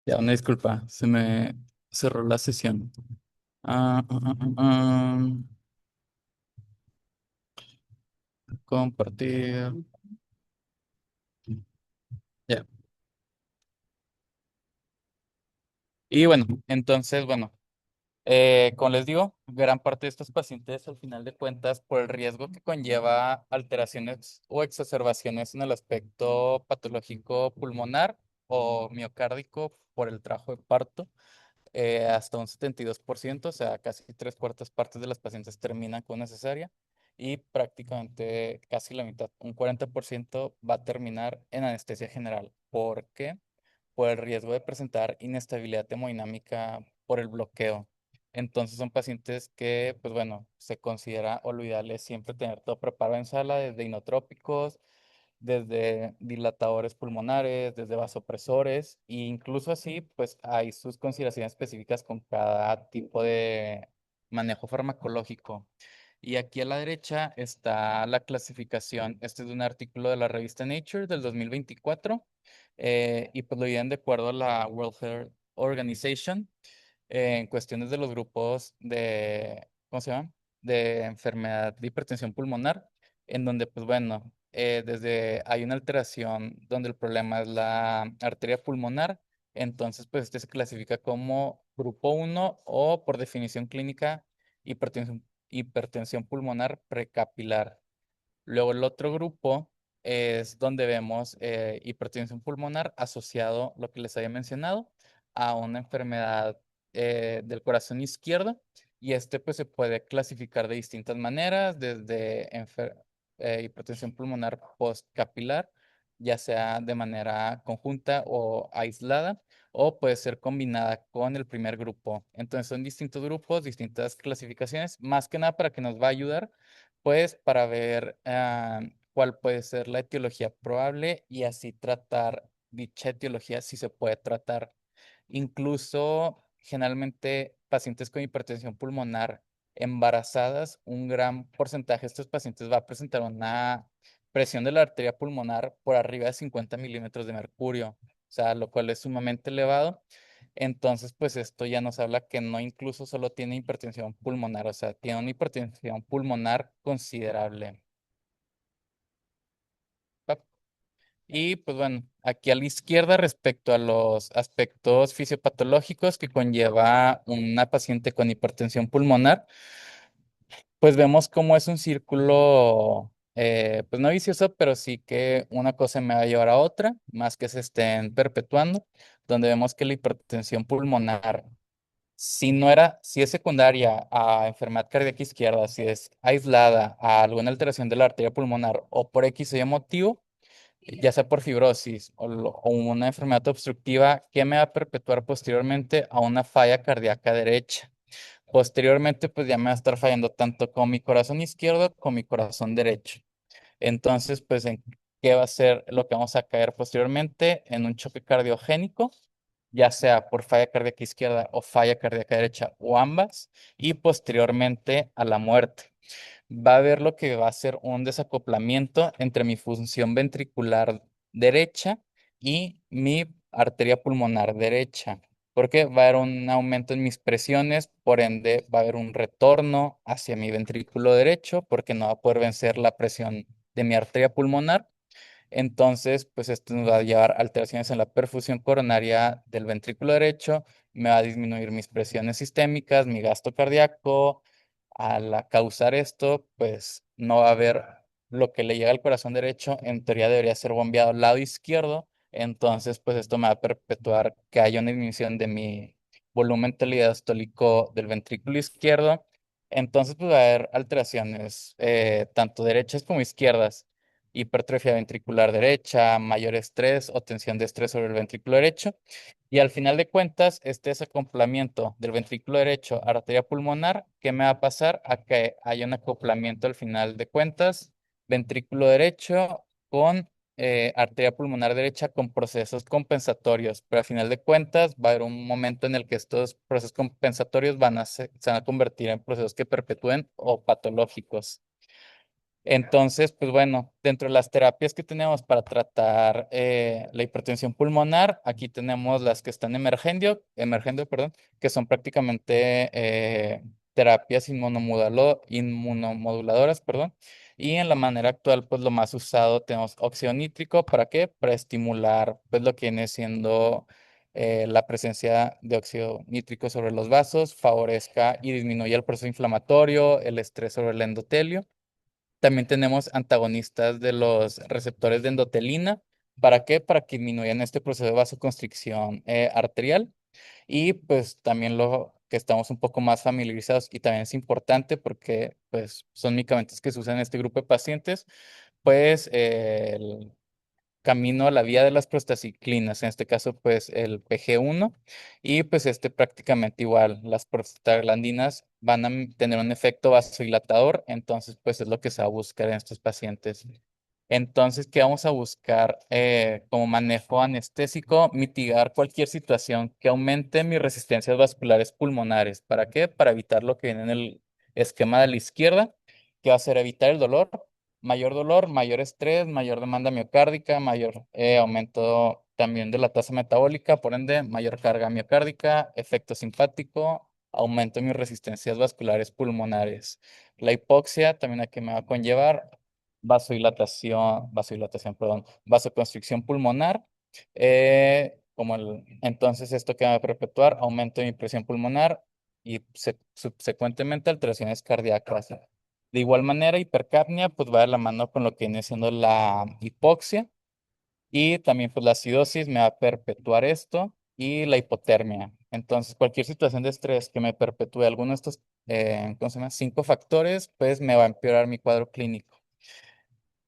Ya, una disculpa, se me cerró la sesión. Ah, ah, ah, compartir. Ya. Y bueno, entonces, bueno, como les digo, gran parte de estos pacientes, al final de cuentas, por el riesgo que conlleva alteraciones o exacerbaciones en el aspecto patológico pulmonar o miocárdico por el trabajo de parto, hasta un 72%, o sea, casi tres cuartas partes de las pacientes terminan con una cesárea y prácticamente casi la mitad, un 40% va a terminar en anestesia general. ¿Por qué? Por el riesgo de presentar inestabilidad hemodinámica por el bloqueo. Entonces son pacientes que, pues bueno, se considera o lo ideal es siempre tener todo preparado en sala, desde inotrópicos, desde dilatadores pulmonares, desde vasopresores, e incluso así, pues hay sus consideraciones específicas con cada tipo de manejo farmacológico. Y aquí a la derecha está la clasificación. Este es de un artículo de la revista Nature del 2024, y pues lo dividen de acuerdo a la World Health Organization en cuestiones de los grupos de, ¿cómo se llama? De enfermedad de hipertensión pulmonar, en donde, pues bueno, desde hay una alteración donde el problema es la arteria pulmonar, entonces, pues este se clasifica como grupo uno o, por definición clínica, hipertensión pulmonar precapilar. Luego el otro grupo es donde vemos hipertensión pulmonar asociado, lo que les había mencionado, a una enfermedad del corazón izquierdo. Y este pues se puede clasificar de distintas maneras, desde hipertensión pulmonar postcapilar, ya sea de manera conjunta o aislada, o puede ser combinada con el primer grupo. Entonces son distintos grupos, distintas clasificaciones, más que nada para que nos va a ayudar pues para ver cuál puede ser la etiología probable y así tratar dicha etiología si se puede tratar. Incluso generalmente pacientes con hipertensión pulmonar embarazadas, un gran porcentaje de estos pacientes va a presentar una presión de la arteria pulmonar por arriba de 50 milímetros de mercurio, o sea, lo cual es sumamente elevado. Entonces, pues esto ya nos habla que no incluso solo tiene hipertensión pulmonar, o sea, tiene una hipertensión pulmonar considerable. Pa- Y pues bueno, aquí a la izquierda respecto a los aspectos fisiopatológicos que conlleva una paciente con hipertensión pulmonar, pues vemos cómo es un círculo, pues no vicioso, pero sí que una cosa me va a llevar a otra, más que se estén perpetuando, donde vemos que la hipertensión pulmonar, si es secundaria a enfermedad cardíaca izquierda, si es aislada a alguna alteración de la arteria pulmonar o por X o Y motivo, ya sea por fibrosis o una enfermedad obstructiva, que me va a perpetuar posteriormente a una falla cardíaca derecha. Posteriormente, pues ya me va a estar fallando tanto con mi corazón izquierdo como mi corazón derecho. Entonces, pues, ¿en qué va a ser lo que vamos a caer posteriormente? En un choque cardiogénico, ya sea por falla cardíaca izquierda o falla cardíaca derecha o ambas, y posteriormente a la muerte. Va a haber lo que va a ser un desacoplamiento entre mi función ventricular derecha y mi arteria pulmonar derecha, porque va a haber un aumento en mis presiones, por ende va a haber un retorno hacia mi ventrículo derecho, porque no va a poder vencer la presión de mi arteria pulmonar. Entonces, pues esto nos va a llevar a alteraciones en la perfusión coronaria del ventrículo derecho, me va a disminuir mis presiones sistémicas, mi gasto cardíaco. Causar esto, pues no va a haber lo que le llega al corazón derecho, en teoría debería ser bombeado al lado izquierdo, entonces pues esto me va a perpetuar que haya una disminución de mi volumen diastólico del ventrículo izquierdo. Entonces pues va a haber alteraciones tanto derechas como izquierdas, hipertrofia ventricular derecha, mayor estrés o tensión de estrés sobre el ventrículo derecho. Y al final de cuentas, este desacoplamiento del ventrículo derecho a la arteria pulmonar, ¿qué me va a pasar? A que haya un acoplamiento al final de cuentas, ventrículo derecho con arteria pulmonar derecha con procesos compensatorios. Pero al final de cuentas va a haber un momento en el que estos procesos compensatorios se van a convertir en procesos que perpetúen o patológicos. Entonces, pues bueno, dentro de las terapias que tenemos para tratar la hipertensión pulmonar, aquí tenemos las que están emergendo, perdón, que son prácticamente terapias inmunomoduladoras, perdón. Y en la manera actual, pues lo más usado tenemos óxido nítrico. ¿Para qué? Para estimular, pues lo que viene siendo la presencia de óxido nítrico sobre los vasos, favorezca y disminuya el proceso inflamatorio, el estrés sobre el endotelio. También tenemos antagonistas de los receptores de endotelina. ¿Para qué? Para que disminuyan este proceso de vasoconstricción arterial. Y pues también lo que estamos un poco más familiarizados y también es importante porque pues son medicamentos que se usan en este grupo de pacientes, pues el camino a la vía de las prostaciclinas, en este caso pues el PG1 y pues este prácticamente igual, las prostaglandinas van a tener un efecto vasodilatador, entonces pues es lo que se va a buscar en estos pacientes. Entonces, ¿qué vamos a buscar como manejo anestésico? Mitigar cualquier situación que aumente mis resistencias vasculares pulmonares. ¿Para qué? Para evitar lo que viene en el esquema de la izquierda, que va a ser evitar el dolor, mayor estrés, mayor demanda miocárdica, mayor aumento también de la tasa metabólica, por ende, mayor carga miocárdica, efecto simpático, aumento de mis resistencias vasculares pulmonares. La hipoxia también aquí me va a conllevar perdón, vasoconstricción pulmonar. Entonces, esto que va a perpetuar aumento de mi presión pulmonar y subsecuentemente alteraciones cardíacas. De igual manera, hipercapnia pues va de la mano con lo que viene siendo la hipoxia y también pues la acidosis me va a perpetuar esto y la hipotermia. Entonces, cualquier situación de estrés que me perpetúe alguno de estos, ¿cómo se llama? 5 factores, pues me va a empeorar mi cuadro clínico.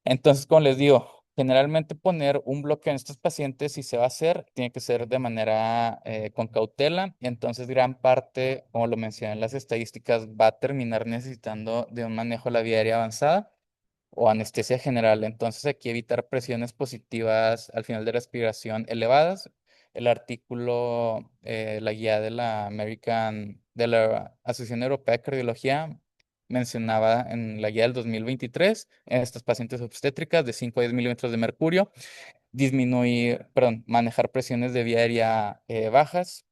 Entonces, como les digo, generalmente poner un bloqueo en estos pacientes, si se va a hacer, tiene que ser de manera con cautela. Entonces, gran parte, como lo mencioné en las estadísticas, va a terminar necesitando de un manejo de la vía aérea avanzada o anestesia general. Entonces, aquí evitar presiones positivas al final de respiración elevadas. El artículo, la guía de la Asociación Europea de Cardiología, mencionaba en la guía del 2023 en estas pacientes obstétricas de 5 a 10 milímetros de mercurio manejar presiones de vía aérea elevadas,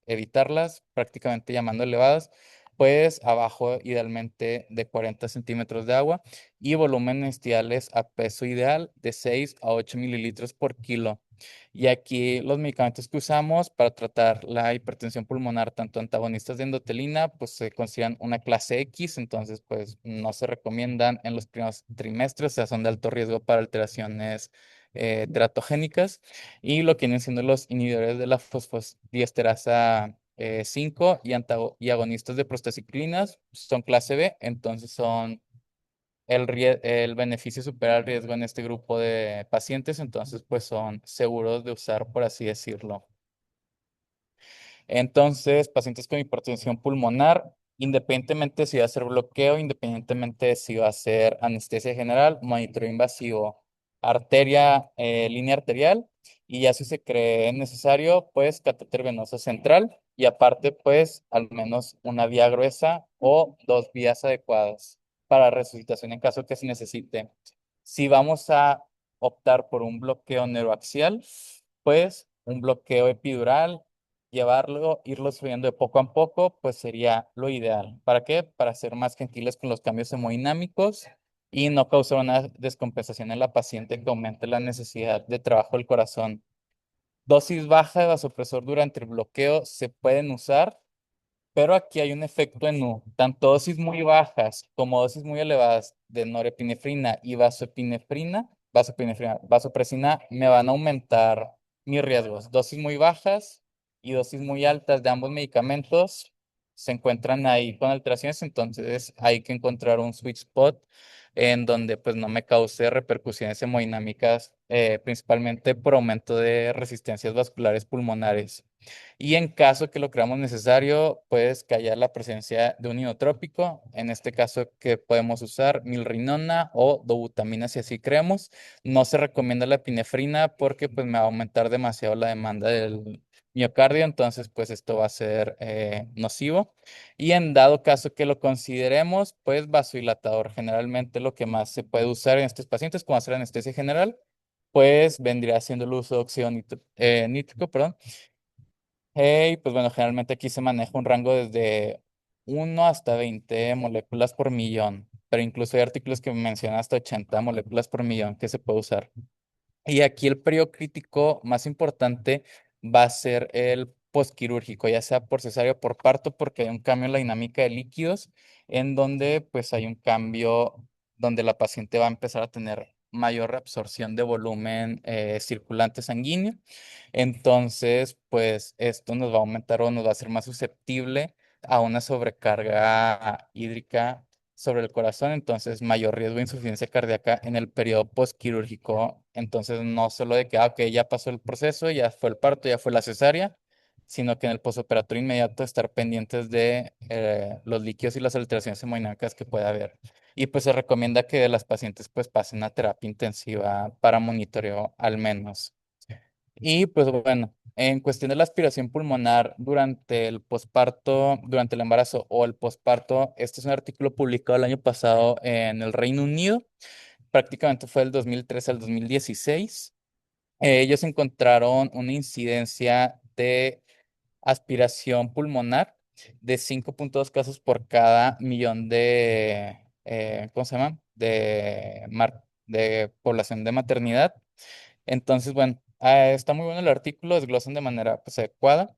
evitarlas, prácticamente llamando elevadas, pues abajo idealmente de 40 centímetros de agua y volúmenes ideales a peso ideal de 6 a 8 mililitros por kilo. Y aquí los medicamentos que usamos para tratar la hipertensión pulmonar, tanto antagonistas de endotelina, pues se consideran una clase X, entonces pues no se recomiendan en los primeros trimestres, o sea, son de alto riesgo para alteraciones teratogénicas. Y lo que vienen siendo los inhibidores de la fosfodiesterasa 5 y agonistas de prostaciclinas son clase B, entonces son el beneficio supera el riesgo en este grupo de pacientes, entonces pues son seguros de usar, por así decirlo. Entonces, pacientes con hipertensión pulmonar, independientemente si va a ser bloqueo, independientemente de si va a ser anestesia general, monitoreo invasivo, línea arterial, y ya si se cree necesario, pues catéter venoso central, y aparte, pues al menos una vía gruesa o 2 vías adecuadas para resucitación en caso que se necesite. Si vamos a optar por un bloqueo neuroaxial, pues un bloqueo epidural irlo subiendo de poco a poco, pues sería lo ideal. ¿Para qué? Para ser más gentiles con los cambios hemodinámicos y no causar una descompensación en la paciente que aumente la necesidad de trabajo del corazón. Dosis baja de vasopresor durante el bloqueo se pueden usar, pero aquí hay un efecto en U. Tanto dosis muy bajas como dosis muy elevadas de norepinefrina y vasopresina me van a aumentar mis riesgos. Dosis muy bajas y dosis muy altas de ambos medicamentos se encuentran ahí con alteraciones, entonces hay que encontrar un sweet spot en donde pues no me cause repercusiones hemodinámicas, principalmente por aumento de resistencias vasculares pulmonares. Y en caso que lo creamos necesario, pues que haya la presencia de un inotrópico, en este caso que podemos usar milrinona o dobutamina si así creemos. No se recomienda la epinefrina porque pues me va a aumentar demasiado la demanda miocardio, entonces pues esto va a ser nocivo. Y en dado caso que lo consideremos, pues vasodilatador, generalmente lo que más se puede usar en estos pacientes, como hacer anestesia general, pues vendría siendo el uso de óxido nítrico, perdón. Y pues bueno, generalmente aquí se maneja un rango desde 1 hasta 20 moléculas por millón, pero incluso hay artículos que mencionan hasta 80 moléculas por millón que se puede usar. Y aquí el periodo crítico más importante va a ser el posquirúrgico, ya sea por cesárea o por parto, porque hay un cambio en la dinámica de líquidos, en donde pues hay un cambio donde la paciente va a empezar a tener mayor reabsorción de volumen circulante sanguíneo. Entonces, pues esto nos va a aumentar o nos va a hacer más susceptible a una sobrecarga hídrica sobre el corazón, entonces mayor riesgo de insuficiencia cardíaca en el periodo postquirúrgico. Entonces, no solo de que, ok, ya pasó el proceso, ya fue el parto, ya fue la cesárea, sino que en el posoperatorio inmediato estar pendientes de los líquidos y las alteraciones hemodinámicas que pueda haber. Y pues se recomienda que las pacientes pues pasen a terapia intensiva para monitoreo al menos. Y pues bueno, en cuestión de la aspiración pulmonar durante el posparto, durante el embarazo o el posparto, este es un artículo publicado el año pasado en el Reino Unido, prácticamente fue del 2013 al 2016. Ellos encontraron una incidencia de aspiración pulmonar de 5,2 casos por cada millón de, ¿cómo se llama? De población de maternidad. Entonces, bueno, está muy bueno el artículo, desglosan de manera pues, adecuada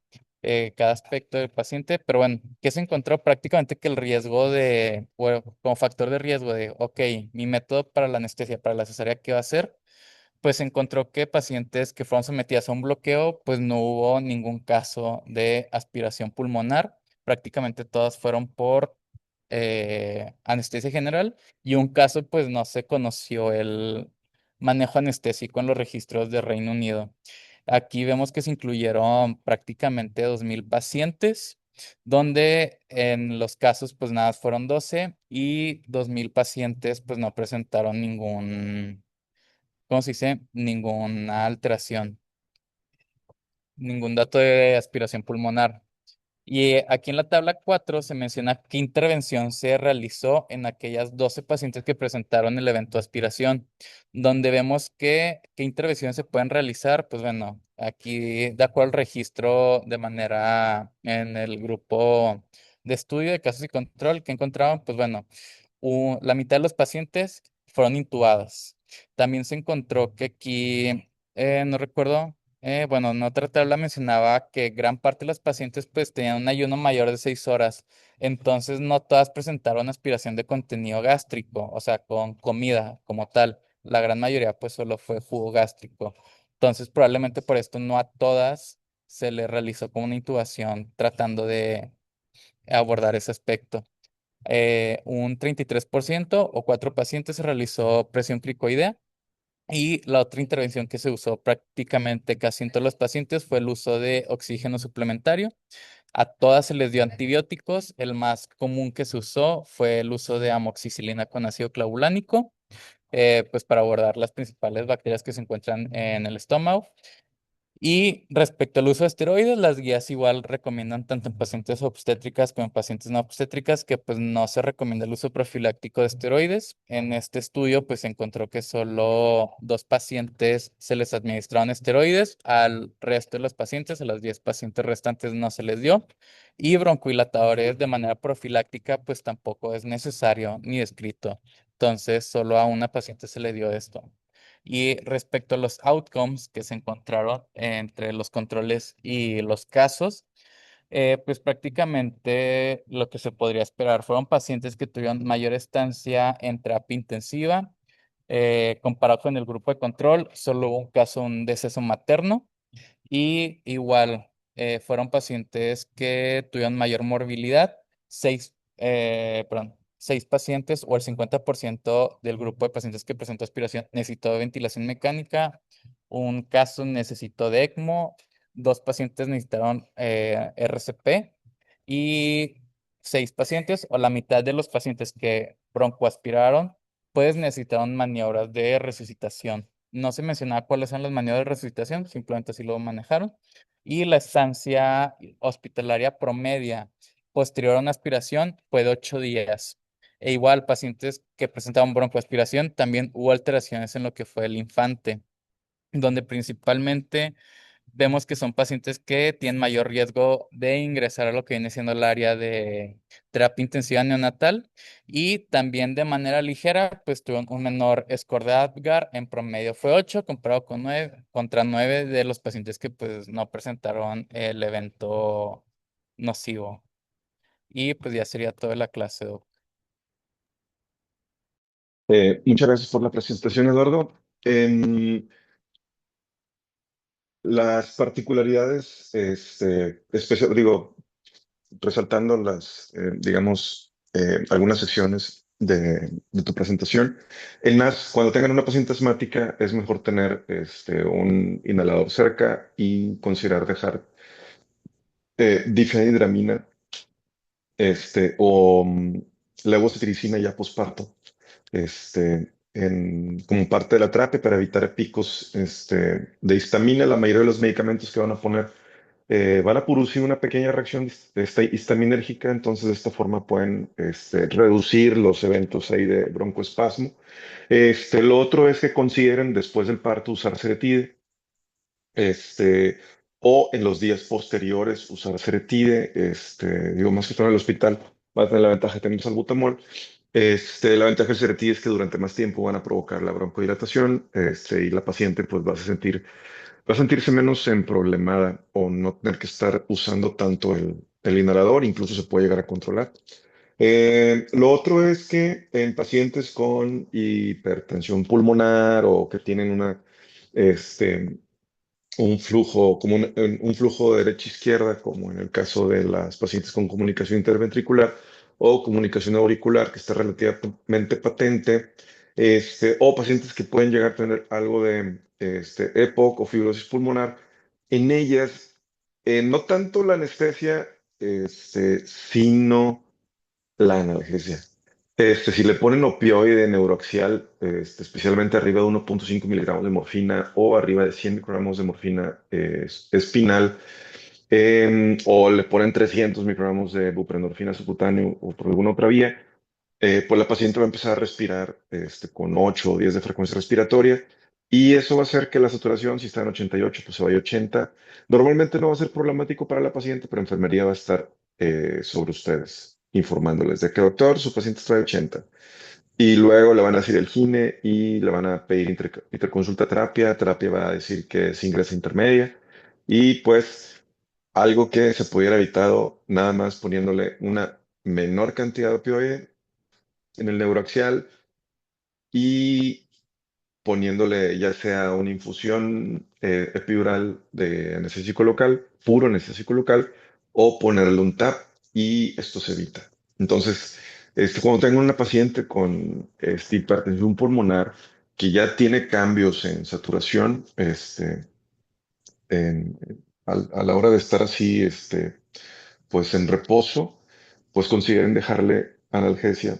cada aspecto del paciente, pero bueno, ¿qué se encontró? Prácticamente que el riesgo de, o como factor de riesgo de, ok, mi método para la anestesia, para la cesárea, ¿qué va a ser? Pues se encontró que pacientes que fueron sometidas a un bloqueo, pues no hubo ningún caso de aspiración pulmonar, prácticamente todas fueron por anestesia general y un caso pues no se conoció el manejo anestésico en los registros de Reino Unido. Aquí vemos que se incluyeron prácticamente 2,000 pacientes, donde en los casos pues nada, fueron 12 y 2,000 pacientes pues no presentaron ningún, ¿cómo se dice? Ninguna alteración, ningún dato de aspiración pulmonar. Y aquí en la tabla 4 se menciona qué intervención se realizó en aquellas 12 pacientes que presentaron el evento de aspiración, donde vemos que qué intervenciones se pueden realizar. Pues bueno, aquí de acuerdo al registro de manera en el grupo de estudio de casos y control que encontraban, pues bueno, la mitad de los pacientes fueron intubados. También se encontró que aquí, no recuerdo, bueno, en otra tabla mencionaba que gran parte de los pacientes pues tenían un ayuno mayor de 6 horas, entonces no todas presentaron aspiración de contenido gástrico, o sea, con comida como tal. La gran mayoría pues solo fue jugo gástrico. Entonces probablemente por esto no a todas se le realizó como una intubación tratando de abordar ese aspecto. Un 33% o 4 pacientes se realizó presión cricoidea y la otra intervención que se usó prácticamente casi en todos los pacientes fue el uso de oxígeno suplementario. A todas se les dio antibióticos. El más común que se usó fue el uso de amoxicilina con ácido clavulánico, pues para abordar las principales bacterias que se encuentran en el estómago. Y respecto al uso de esteroides, las guías igual recomiendan tanto en pacientes obstétricas como en pacientes no obstétricas que pues no se recomienda el uso profiláctico de esteroides. En este estudio pues se encontró que solo 2 pacientes se les administraron esteroides, al resto de los pacientes, a los 10 pacientes restantes no se les dio. Y broncohilatadores de manera profiláctica pues tampoco es necesario ni descrito. Entonces solo a una paciente se le dio esto. Y respecto a los outcomes que se encontraron entre los controles y los casos, pues prácticamente lo que se podría esperar fueron pacientes que tuvieron mayor estancia en terapia intensiva. Comparado con el grupo de control, solo hubo un caso, un deceso materno. Y igual, fueron pacientes que tuvieron mayor morbilidad, 6 pacientes o el 50% del grupo de pacientes que presentó aspiración necesitó ventilación mecánica, un caso necesitó de ECMO, 2 pacientes necesitaron RCP y 6 pacientes o la mitad de los pacientes que broncoaspiraron, pues necesitaron maniobras de resucitación. no se mencionaba cuáles son las maniobras de resucitación, simplemente así lo manejaron. Y la estancia hospitalaria promedia posterior a una aspiración fue de 8 días. E igual, pacientes que presentaban broncoaspiración, también hubo alteraciones en lo que fue el infante, donde principalmente vemos que son pacientes que tienen mayor riesgo de ingresar a lo que viene siendo el área de terapia intensiva neonatal y también de manera ligera, pues tuvieron un menor score de Apgar, en promedio fue 8 comparado con 9 contra 9 de los pacientes que pues no presentaron el evento nocivo. Y pues ya sería toda la clase, doc. Muchas gracias por la presentación, Eduardo. Las particularidades, digo, resaltando digamos, algunas secciones de tu presentación. En NAS, cuando tengan una paciente asmática, es mejor tener un inhalador cerca y considerar dejar difenhidramina o levocetiricina ya posparto como parte de la terapia para evitar picos de histamina. La mayoría de los medicamentos que van a poner van a producir una pequeña reacción histaminérgica, entonces de esta forma pueden reducir los eventos ahí de broncoespasmo. Lo otro es que consideren después del parto usar ceretide, este, o en los días posteriores usar ceretide, digo, más que todo en el hospital, va a tener la ventaja de tener salbutamol. La ventaja del ceretide es que durante más tiempo van a provocar la broncodilatación, y la paciente pues va a sentirse menos problemada o no tener que estar usando tanto el inhalador, incluso se puede llegar a controlar. Lo otro es que en pacientes con hipertensión pulmonar o que tienen este, un flujo, como un flujo de derecha-izquierda, como en el caso de las pacientes con comunicación interventricular o comunicación auricular, que está relativamente patente, o pacientes que pueden llegar a tener algo de EPOC o fibrosis pulmonar. En ellas, no tanto la anestesia, sino la analgesia. Si le ponen opioide neuroaxial, especialmente arriba de 1,5 miligramos de morfina o arriba de 100 microgramos de morfina espinal, o le ponen 300 microgramos de buprenorfina subcutáneo o por alguna otra vía, pues la paciente va a empezar a respirar con 8 o 10 de frecuencia respiratoria y eso va a hacer que la saturación, si está en 88, pues se vaya a 80. Normalmente no va a ser problemático para la paciente, pero enfermería va a estar sobre ustedes, informándoles de que, doctor, su paciente está de 80. Y luego le van a decir el GINE y le van a pedir interconsulta terapia. Terapia va a decir que es ingresa intermedia. Y pues algo que se pudiera evitado nada más poniéndole una menor cantidad de opioide en el neuroaxial y poniéndole ya sea una infusión epidural de anestésico local, puro anestésico local, o ponerle un TAP y esto se evita. Entonces, cuando tengo una paciente con hipertensión pulmonar que ya tiene cambios en saturación, en- a la hora de estar así, pues en reposo, pues consideren dejarle analgesia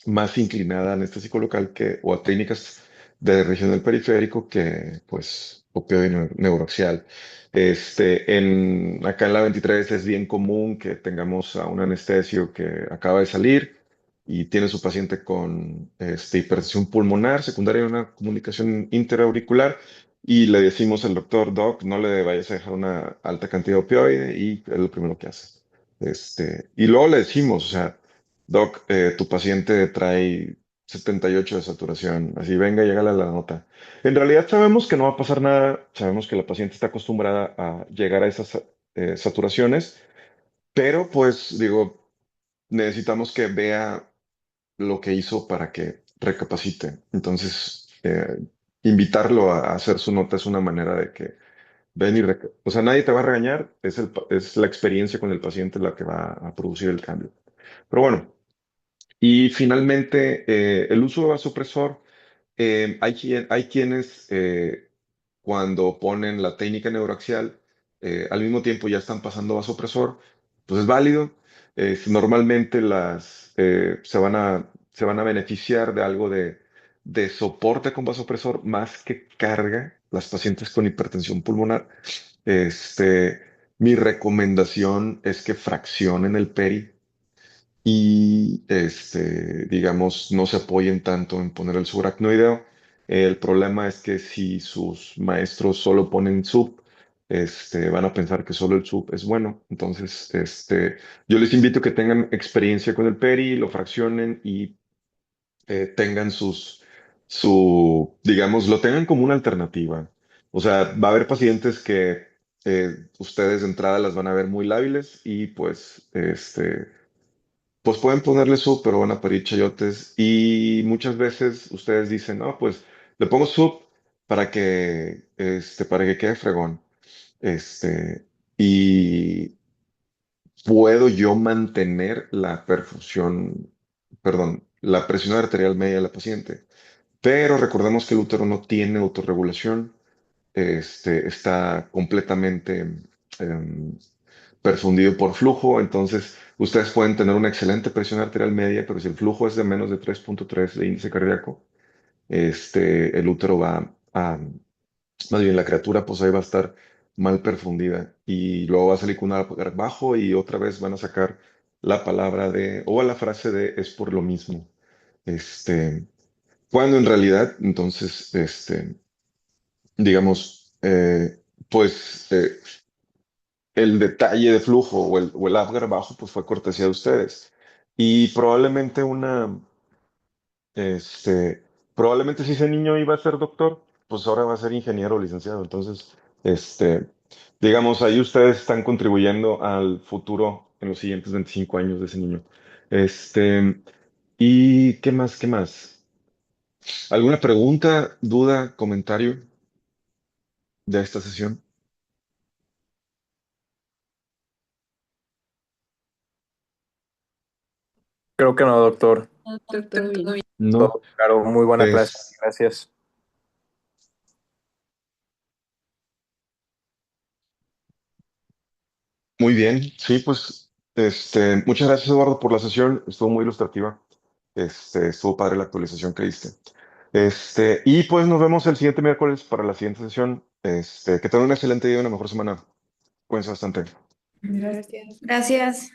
más inclinada a anestésico local o a técnicas de región del periférico que, pues, opioide neuroaxial. Acá en la 23 es bien común que tengamos a un anestesio que acaba de salir y tiene su paciente con hipertensión pulmonar secundaria a una comunicación interauricular y le decimos al doctor, Doc, no le vayas a dejar una alta cantidad de opioide y es lo primero que hace. Y luego le decimos, o sea, Doc, tu paciente trae 78 de saturación, así venga, llégale a la nota. En realidad sabemos que no va a pasar nada, sabemos que la paciente está acostumbrada a llegar a esas saturaciones, pero pues digo, necesitamos que vea lo que hizo para que recapacite. Entonces, invitarlo a hacer su nota es una manera de que ven o sea, nadie te va a regañar, es la experiencia con el paciente la que va a producir el cambio. Pero bueno. Y finalmente, el uso de vasopresor. Hay quienes cuando ponen la técnica neuroaxial, al mismo tiempo ya están pasando vasopresor, pues es válido. Normalmente se van a beneficiar de algo de soporte con vasopresor más que carga, las pacientes con hipertensión pulmonar, este, mi recomendación es que fraccionen el peri y, digamos, no se apoyen tanto en poner el subaracnoideo. El problema es que si sus maestros solo ponen sub, van a pensar que solo el sub es bueno. Entonces, yo les invito a que tengan experiencia con el peri, lo fraccionen y tengan digamos, lo tengan como una alternativa. O sea, va a haber pacientes que ustedes de entrada las van a ver muy lábiles y pues pueden ponerle sub, pero van a parir chayotes. Y muchas veces ustedes dicen, no, pues le pongo sub para que quede fregón. Este, y puedo yo mantener la perfusión, perdón, la presión arterial media de la paciente. Pero recordemos que el útero no tiene autorregulación, está completamente em, perfundido por flujo, entonces ustedes pueden tener una excelente presión arterial media, pero si el flujo es de menos de 3,3 de índice cardíaco, el útero más bien la criatura, pues ahí va a estar mal perfundida y luego va a salir con un Apgar bajo y otra vez van a sacar la palabra o la frase de es por lo mismo. Este, cuando en realidad, entonces, digamos, el detalle de flujo o el Apgar bajo, pues fue cortesía de ustedes. Y probablemente si ese niño iba a ser doctor, pues ahora va a ser ingeniero o licenciado. Entonces, este, digamos, ahí ustedes están contribuyendo al futuro en los siguientes 25 años de ese niño. Este, ¿Y qué más? ¿Qué más? ¿Alguna pregunta, duda, comentario de esta sesión? Creo que no, doctor. Doctor, todo bien. No. Todo claro, muy buena clase. Es Gracias. muy bien. Sí, pues, muchas gracias, Eduardo, por la sesión. Estuvo muy ilustrativa. Estuvo padre la actualización que diste. Y pues nos vemos el siguiente miércoles para la siguiente sesión. Que tengan un excelente día y una mejor semana. Cuídense bastante. Gracias. Gracias.